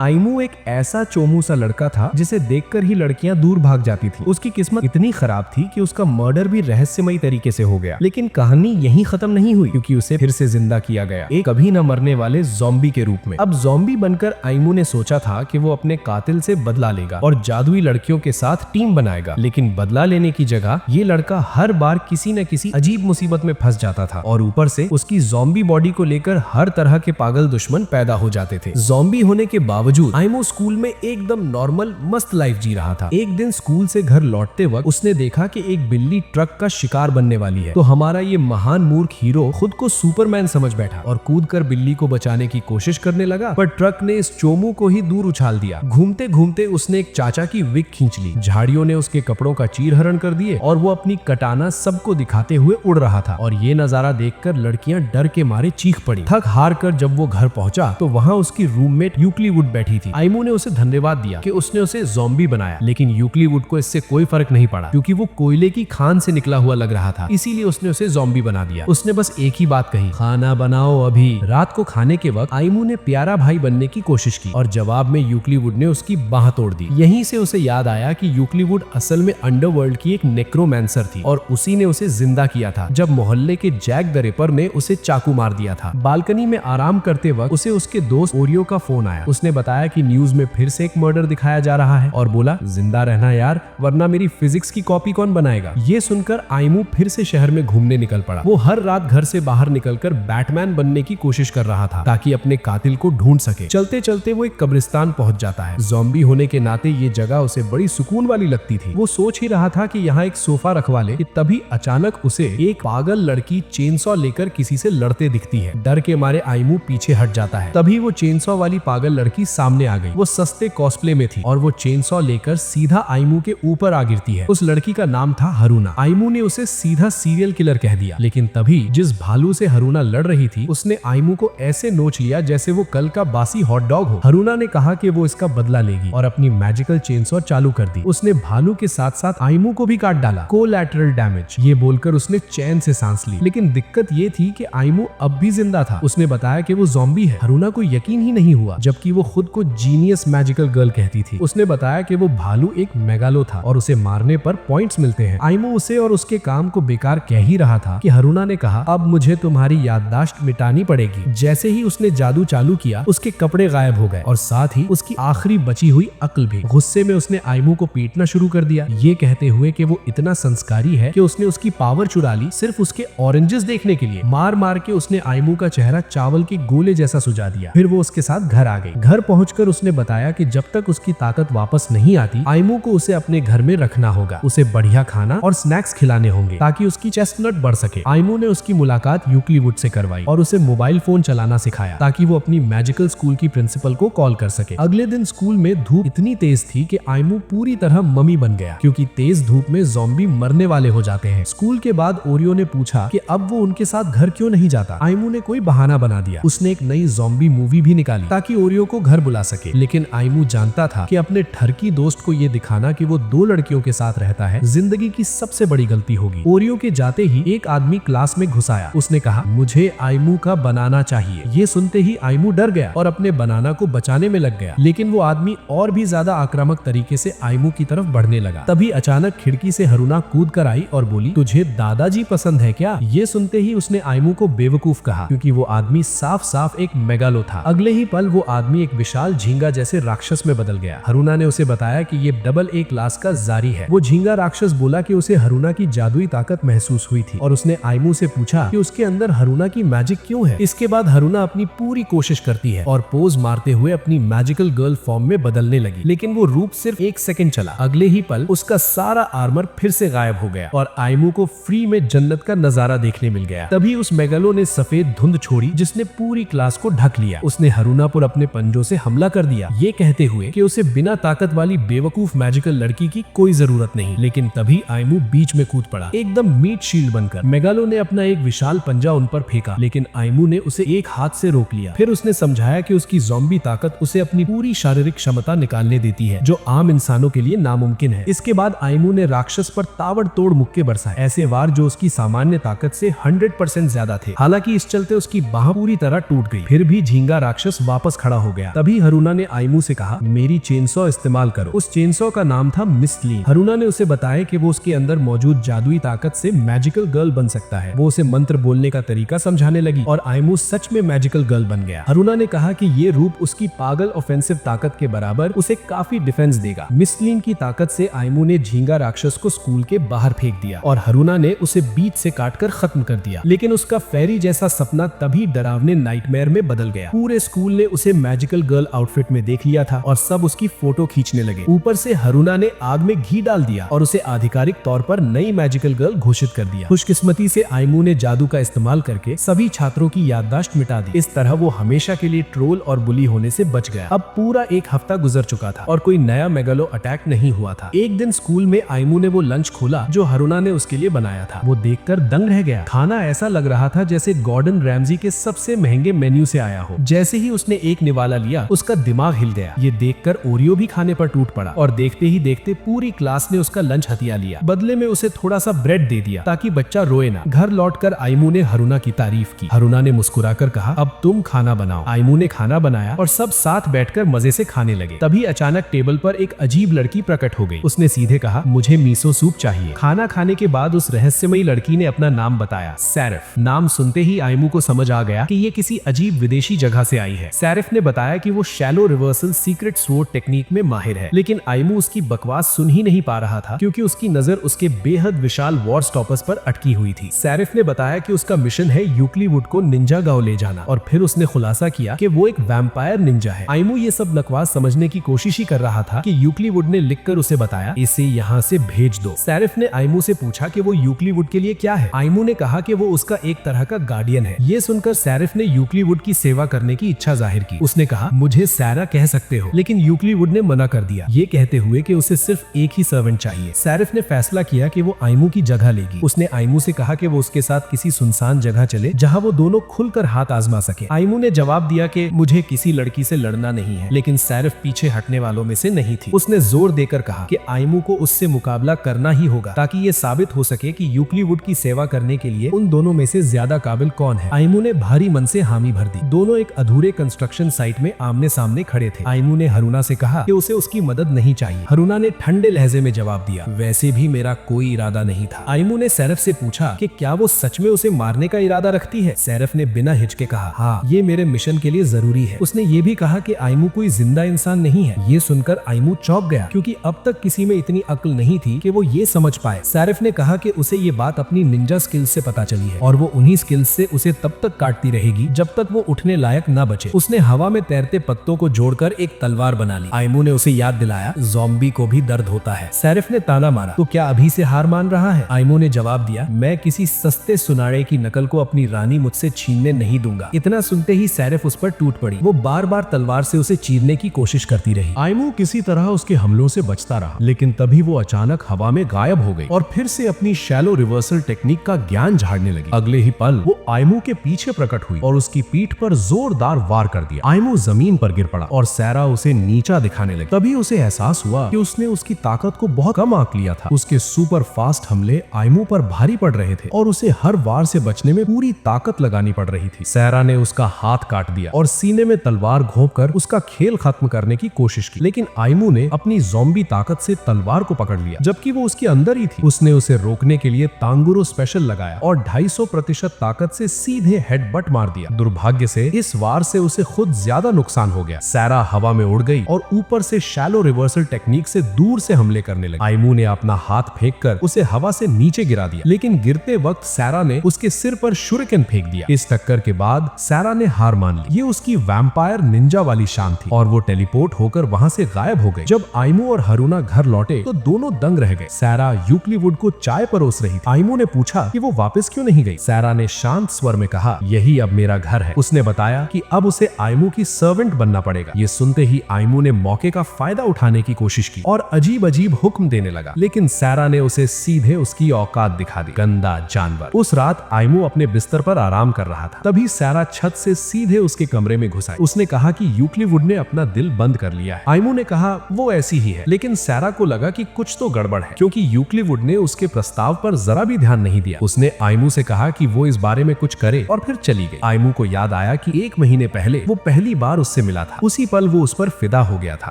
आइमू एक ऐसा चोमू सा लड़का था जिसे देखकर ही लड़कियां दूर भाग जाती थीं। उसकी किस्मत इतनी खराब थी कि उसका मर्डर भी रहस्यमयी तरीके से हो गया। लेकिन कहानी यहीं खत्म नहीं हुई, क्योंकि उसे फिर से जिंदा किया गया, एक कभी न मरने वाले ज़ॉम्बी के रूप में। अब ज़ॉम्बी बनकर आइमू ने सोचा था कि वो अपने कातिल से बदला लेगा और जादुई लड़कियों के साथ टीम बनाएगा। लेकिन बदला लेने की जगह ये लड़का हर बार किसी न किसी अजीब मुसीबत में फंस जाता था और ऊपर से उसकी ज़ॉम्बी बॉडी को लेकर हर तरह के पागल दुश्मन पैदा हो जाते थे। ज़ॉम्बी होने के बावजूद आइमू स्कूल में एकदम नॉर्मल मस्त लाइफ जी रहा था। एक दिन स्कूल से घर लौटते वक्त उसने देखा कि एक बिल्ली ट्रक का शिकार बनने वाली है। तो हमारा ये महान मूर्ख हीरो खुद को सुपरमैन समझ बैठा और कूदकर बिल्ली को बचाने की कोशिश करने लगा, पर ट्रक ने इस चोमू को ही दूर उछाल दिया। घूमते घूमते उसने एक चाचा की विग खींच ली, झाड़ियों ने उसके कपड़ों का चीरहरण कर दिए और वो अपनी कटाना सबको दिखाते हुए उड़ रहा था। और ये नजारा देखकर लड़कियां डर के मारे चीख पड़ी। थक हार कर जब वो घर पहुंचा तो वहां उसकी रूममेट यूक्लिवुड बैठी थी। आइमू ने उसे धन्यवाद दिया कि उसने उसे ज़ॉम्बी बनाया, लेकिन यूक्लिवुड को इससे कोई फर्क नहीं पड़ा, क्योंकि वो कोयले की खान से निकला हुआ लग रहा था। इसीलिए उसने उसे ज़ॉम्बी बना दिया। उसने बस एक ही बात कही, खाना बनाओ अभी। रात को खाने के वक्त आइमू ने प्यारा भाई बनने की कोशिश की और जवाब में यूक्लिवुड ने उसकी बाह तोड़ दी। यहीं से उसे याद आया कि यूक्लिवुड असल में अंडरवर्ल्ड की एक नेक्रोमैंसर थी और उसी ने उसे जिंदा किया था जब मोहल्ले के जैक द रिपर ने उसे चाकू मार दिया था। बालकनी में आराम करते वक्त उसे उसके दोस्त ओरियो का फोन आया। उसने बताया कि न्यूज में फिर से एक मर्डर दिखाया जा रहा है और बोला, जिंदा रहना यार, वरना मेरी फिजिक्स की कॉपी कौन बनाएगा। ये सुनकर आइमू फिर से शहर में घूमने निकल पड़ा। वो हर रात घर से बाहर निकलकर बैटमैन बनने की कोशिश कर रहा था ताकि अपने कातिल को ढूंढ सके। चलते चलते वो एक कब्रिस्तान पहुंच जाता है। ज़ॉम्बी होने के नाते ये जगह उसे बड़ी सुकून वाली लगती थी। वो सोच ही रहा था कि यहाँ एक सोफा रखवा ले कि तभी अचानक उसे एक पागल लड़की चेनसॉ लेकर किसी से लड़ते दिखती है। डर के मारे आइमू पीछे हट जाता है। तभी वो चेनसॉ वाली पागल लड़की सामने आ गई। वो सस्ते कॉस्प्ले में थी और वो चेनसॉ लेकर सीधा आइमू के ऊपर आ गिरती है। उस लड़की का नाम था हरुना। आइमू ने उसे सीधा सीरियल किलर कह दिया, लेकिन तभी जिस भालू से हरुना लड़ रही थी उसने आइमू को ऐसे नोच लिया जैसे वो कल का बासी हॉट डॉग हो। हरुना ने कहा कि वो इसका बदला लेगी और अपनी मैजिकल चेनसॉ चालू कर दी। उसने भालू के साथ साथ आइमू को भी काट डाला। कोलैटरल डैमेज, ये बोलकर उसने चैन से सांस ली। लेकिन दिक्कत ये थी कि आइमू अब भी जिंदा था। उसने बताया कि वो ज़ॉम्बी है। हरुना को यकीन ही नहीं हुआ, जबकि वो खुद को जीनियस मैजिकल गर्ल कहती थी। उसने बताया कि वो भालू एक मेगालो था और उसे मारने पर पॉइंट्स मिलते हैं। आइमू उसे और उसके काम को बेकार कह ही रहा था कि हरुना ने कहा, अब मुझे तुम्हारी याददाश्त मिटानी पड़ेगी। जैसे ही उसने जादू चालू किया उसके कपड़े गायब हो गए और साथ ही उसकी आखिरी बची हुई अक्ल भी। गुस्से में उसने आइमू को पीटना शुरू कर दिया, ये कहते हुए कि वो इतना संस्कारी है कि उसने उसकी पावर चुरा ली सिर्फ उसके ऑरेंजेस देखने के लिए। मार मार के उसने आइमू का चेहरा चावल के गोले जैसा सुझा दिया। फिर वो उसके साथ घर आ गई। घर पहुंचकर उसने बताया कि जब तक उसकी ताकत वापस नहीं आती आइमू को उसे अपने घर में रखना होगा। उसे बढ़िया खाना और स्नैक्स खिलाने होंगे ताकि उसकी चेस्टनट बढ़ सके। आइमू ने उसकी मुलाकात यूक्लिवुड से करवाई और उसे मोबाइल फोन चलाना सिखाया ताकि वो अपनी मैजिकल स्कूल की प्रिंसिपल को कॉल कर सके। अगले दिन स्कूल में धूप इतनी तेज थी कि आइमू पूरी तरह मम्मी बन गया, क्योंकि तेज धूप में ज़ॉम्बी मरने वाले हो जाते हैं। स्कूल के बाद ओरियो ने पूछा कि अब वो उनके साथ घर क्यों नहीं जाता। आइमू ने कोई बहाना बना दिया। उसने एक नई ज़ॉम्बी मूवी भी निकाली ताकि ओरियो को घर बुला सके। लेकिन आइमू जानता था कि अपने ठरकी दोस्त को ये दिखाना कि वो दो लड़कियों के साथ रहता है जिंदगी की सबसे बड़ी गलती होगी। ओरियो के जाते ही एक आदमी क्लास में घुस आया। उसने कहा, मुझे आइमू का बनाना चाहिए। ये सुनते ही आइमू डर गया और अपने बनाना को बचाने में लग गया। लेकिन वो आदमी और भी ज्यादा आक्रामक तरीके से आइमू की तरफ बढ़ने लगा। तभी अचानक खिड़की से हरुना कूद कर आई और बोली, तुझे दादाजी पसंद है क्या? ये सुनते ही उसने आइमू को बेवकूफ कहा, क्योंकि वो आदमी साफ साफ एक मेगालो था। अगले ही पल वो आदमी एक विशाल झींगा जैसे राक्षस में बदल गया। हरुना ने उसे बताया कि ये डबल ए क्लास का जारी है। वो झींगा राक्षस बोला कि उसे हरुना की जादुई ताकत महसूस हुई थी और उसने आइमू से पूछा कि उसके अंदर हरुना की मैजिक क्यों है। इसके बाद हरुना अपनी पूरी कोशिश करती है और पोज मारते हुए अपनी मैजिकल गर्ल फॉर्म में बदलने लगी। लेकिन वो रूप सिर्फ एक सेकंड चला। अगले ही पल उसका सारा आर्मर फिर से गायब हो गया और आइमू को फ्री में जन्नत का नजारा देखने मिल गया। तभी उस मेगालो ने सफेद धुंध छोड़ी जिसने पूरी क्लास को ढक लिया। उसने हरुना पर अपने पंजों से हमला कर दिया, ये कहते हुए कि उसे बिना ताकत वाली बेवकूफ मैजिकल लड़की की कोई जरूरत नहीं। लेकिन तभी आइमू बीच में कूद पड़ा, एकदम मीट शील्ड बनकर। मेगालो ने अपना एक विशाल पंजा उन पर फेंका, लेकिन आइमू ने उसे एक हाथ से रोक लिया। फिर उसने समझाया कि उसकी ज़ॉम्बी ताकत उसे अपनी पूरी शारीरिक क्षमता निकालने देती है, जो आम इंसानों के लिए नामुमकिन है। इसके बाद आइमू ने राक्षस पर ताबड़तोड़ मुक्के बरसाए, ऐसे वार जो उसकी सामान्य ताकत से 100% ज्यादा थे। हालांकि इस चलते उसकी बाह पूरी तरह टूट गई। फिर भी झींगा राक्षस वापस खड़ा हो गया। तभी तभी हरुना ने आइमू से कहा, मेरी चेनसॉ इस्तेमाल करो। उस चेनसॉ का नाम था मिस लीन। हरुना ने उसे बताया कि वो उसके अंदर मौजूद जादुई ताकत से मैजिकल गर्ल बन सकता है। वो उसे मंत्र बोलने का तरीका समझाने लगी और आइमू सच में मैजिकल गर्ल बन गया। हरुना ने कहा कि ये रूप उसकी पागल ऑफेंसिव ताकत के बराबर उसे काफी डिफेंस देगा। मिस लीन की ताकत से आइमू ने झींगा राक्षस को स्कूल के बाहर फेंक दिया और हरुना ने उसे बीच से काटकर खत्म कर दिया। लेकिन उसका फेरी जैसा सपना तभी डरावने नाइटमेयर में बदल गया। पूरे स्कूल ने उसे मैजिकल गर्ल आउटफिट में देख लिया था और सब उसकी फोटो खींचने लगे। ऊपर से हरुना ने आग में घी डाल दिया और उसे आधिकारिक तौर पर नई मैजिकल गर्ल घोषित कर दिया। खुशकिस्मती से आइमू ने जादू का इस्तेमाल करके सभी छात्रों की याददाश्त मिटा दी। इस तरह वो हमेशा के लिए ट्रोल और बुली होने से बच गया। अब पूरा एक हफ्ता गुजर चुका था और कोई नया मेगालो अटैक नहीं हुआ था। एक दिन स्कूल में आइमू ने वो लंच खोला जो हरुना ने उसके लिए बनाया था। वो देखकर दंग रह गया। खाना ऐसा लग रहा था जैसे गॉर्डन रैमजी के सबसे महंगे मेन्यू से आया हो। जैसे ही उसने एक निवाला लिया उसका दिमाग हिल गया। ये देखकर ओरियो भी खाने पर टूट पड़ा और देखते ही देखते पूरी क्लास ने उसका लंच हथिया लिया। बदले में उसे थोड़ा सा ब्रेड दे दिया ताकि बच्चा रोए ना। घर लौटकर आइमू ने हरुना की तारीफ की। हरुना ने मुस्कुराकर कहा, अब तुम खाना बनाओ। आइमू ने खाना बनाया और सब साथ बैठकर मजे से खाने लगे। तभी अचानक टेबल पर एक अजीब लड़की प्रकट हो गई। उसने सीधे कहा, मुझे मीसो सूप चाहिए। खाना खाने के बाद उस रहस्यमयी लड़की ने अपना नाम बताया, सैरफ। नाम सुनते ही आइमू को समझ आ गया कि ये किसी अजीब विदेशी जगह से आई है। सैरफ ने बताया कि वो shallow reversal secret sword technique में माहिर है। लेकिन आइमू उसकी बकवास सुन ही नहीं पा रहा था क्योंकि उसकी नजर उसके बेहद विशाल वॉर स्टॉपर्स पर अटकी हुई थी। सैरफ ने बताया कि उसका मिशन है यूक्लिवुड को निंजा गांव ले जाना और फिर उसने खुलासा किया कि वो एक वैम्पायर निंजा है। आइमू ये सब बकवास समझने की कोशिश ही कर रहा था कि यूक्लिवुड ने लिखकर उसे बताया, इसे यहाँ से भेज दो। सैरफ ने आइमू से पूछा कि वो यूक्लिवुड के लिए क्या है। आइमू ने कहा कि वो उसका एक तरह का गार्डियन है। ये सुनकर सैरफ ने यूक्लिवुड की सेवा करने की इच्छा जाहिर की। उसने कहा, मुझे सैरा कह सकते हो। लेकिन यूक्लिवुड ने मना कर दिया, ये कहते हुए कि उसे सिर्फ एक ही सर्वेंट चाहिए। सैरफ ने फैसला किया कि वो आइमू की जगह लेगी। उसने आइमू से कहा कि वो उसके साथ किसी सुनसान जगह चले जहाँ वो दोनों खुलकर हाथ आजमा सके। आइमू ने जवाब दिया कि मुझे किसी लड़की से लड़ना नहीं है। लेकिन सैरफ पीछे हटने वालों में से नहीं थी। उसने जोर देकर कहा कि आइमू को उससे मुकाबला करना ही होगा ताकि ये साबित हो सके कि यूक्लिवुड की सेवा करने के लिए उन दोनों में से ज्यादा काबिल कौन है। आइमू ने भारी मन से हामी भर दी। दोनों एक अधूरे कंस्ट्रक्शन साइट में आमने सामने खड़े थे। आइमू ने हरुना से कहा कि उसे उसकी मदद नहीं चाहिए। हरुना ने ठंडे लहजे में जवाब दिया, वैसे भी मेरा कोई इरादा नहीं था। आइमू ने सैरफ से पूछा कि क्या वो सच में उसे मारने का इरादा रखती है। सैरफ ने बिना हिचके कहा, हाँ, ये मेरे मिशन के लिए जरूरी है। उसने ये भी कहा कि आइमू कोई जिंदा इंसान नहीं है। ये सुनकर आइमू चौंक गया क्योंकि अब तक किसी में इतनी अक्ल नहीं थी कि वो ये समझ पाए। सैरफ ने कहा कि उसे ये बात अपनी निंजा स्किल्स से पता चली है और वो उन्हीं स्किल्स से उसे तब तक काटती रहेगी जब तक वो उठने लायक न बचे। उसने हवा में तैरते पत्तों को जोड़कर एक तलवार बना ली। आइमू ने उसे याद दिलाया, ज़ॉम्बी को भी दर्द होता है। सैरफ ने ताना मारा, तो क्या अभी से हार मान रहा है? आइमू ने जवाब दिया, मैं किसी सस्ते सुनाड़े की नकल को अपनी रानी मुझसे छीनने नहीं दूंगा। इतना सुनते ही सैरफ उस पर टूट पड़ी। वो बार बार तलवार से उसे चीरने की कोशिश करती रही। आइमू किसी तरह उसके हमलों से बचता रहा, लेकिन तभी वो अचानक हवा में गायब हो गई और फिर से अपनी शैलो रिवर्सल टेक्निक का ज्ञान झाड़ने लगी। अगले ही पल वो आइमू के पीछे प्रकट हुई और उसकी पीठ पर जोरदार वार कर दिया। आइमू जमीन पर गिर पड़ा और सैरा उसे नीचा दिखाने लगी। तभी उसे एहसास हुआ कि उसने उसकी ताकत को बहुत कम आंक लिया था। उसके सुपर फास्ट हमले आइमू पर भारी पड़ रहे थे और उसे हर वार से बचने में पूरी ताकत लगानी पड़ रही थी। सैरा ने उसका हाथ काट दिया और सीने में तलवार घोंपकर उसका खेल खत्म करने की कोशिश की, लेकिन आइमू ने अपनी ज़ॉम्बी ताकत से तलवार को पकड़ लिया जबकि वो उसके अंदर ही थी। उसने उसे रोकने के लिए तांगुरो स्पेशल लगाया और 250% ताकत से सीधे हेडबट मार दिया। दुर्भाग्य से इस वार से उसे खुद ज्यादा नुकसान हो गया। सैरा हवा में उड़ गई और ऊपर से शैलो रिवर्सल टेक्निक से दूर से हमले करने लगी। आइमू ने अपना हाथ फेंककर उसे हवा से नीचे गिरा दिया, लेकिन गिरते वक्त सैरा ने उसके सिर पर शुरिकेन फेंक दिया। इस टक्कर के बाद सैरा ने हार मान ली। ये उसकी वैम्पायर निंजा वाली शान थी और वो टेलीपोर्ट होकर वहां से गायब हो गई। जब आइमू और हरुना घर लौटे तो दोनों दंग रह गए। सैरा यूक्लिवुड को चाय परोस रही थी। आइमू ने पूछा कि वो वापस क्यों नहीं गई। सैरा ने शांत स्वर में कहा, यही अब मेरा घर है। उसने बताया कि अब उसे आइमू की सर्वेंट बनना पड़ेगा। ये सुनते ही आइमू ने मौके का फायदा उठाने की कोशिश की और अजीब अजीब हुक्म देने लगा, लेकिन सैरा ने उसे सीधे उसकी औकात दिखा दी। गंदा जानवर। उस रात आइमू अपने बिस्तर पर आराम कर रहा था। तभी सैरा छत से सीधे उसके कमरे में घुस आई। उसने कहा कि यूक्लिवुड ने अपना दिल बंद कर लिया है। आइमू ने कहा वो ऐसी ही है, लेकिन सैरा को लगा कि कुछ तो गड़बड़ है क्योंकि यूक्लिवुड ने उसके प्रस्ताव पर जरा भी ध्यान नहीं दिया। उसने आइमू से कहा कि वो इस बारे में कुछ करे और फिर चली गई। आइमू को याद आया कि 1 महीने पहले वो पहली बार उससे से मिला था। उसी पल वो उस पर फिदा हो गया था,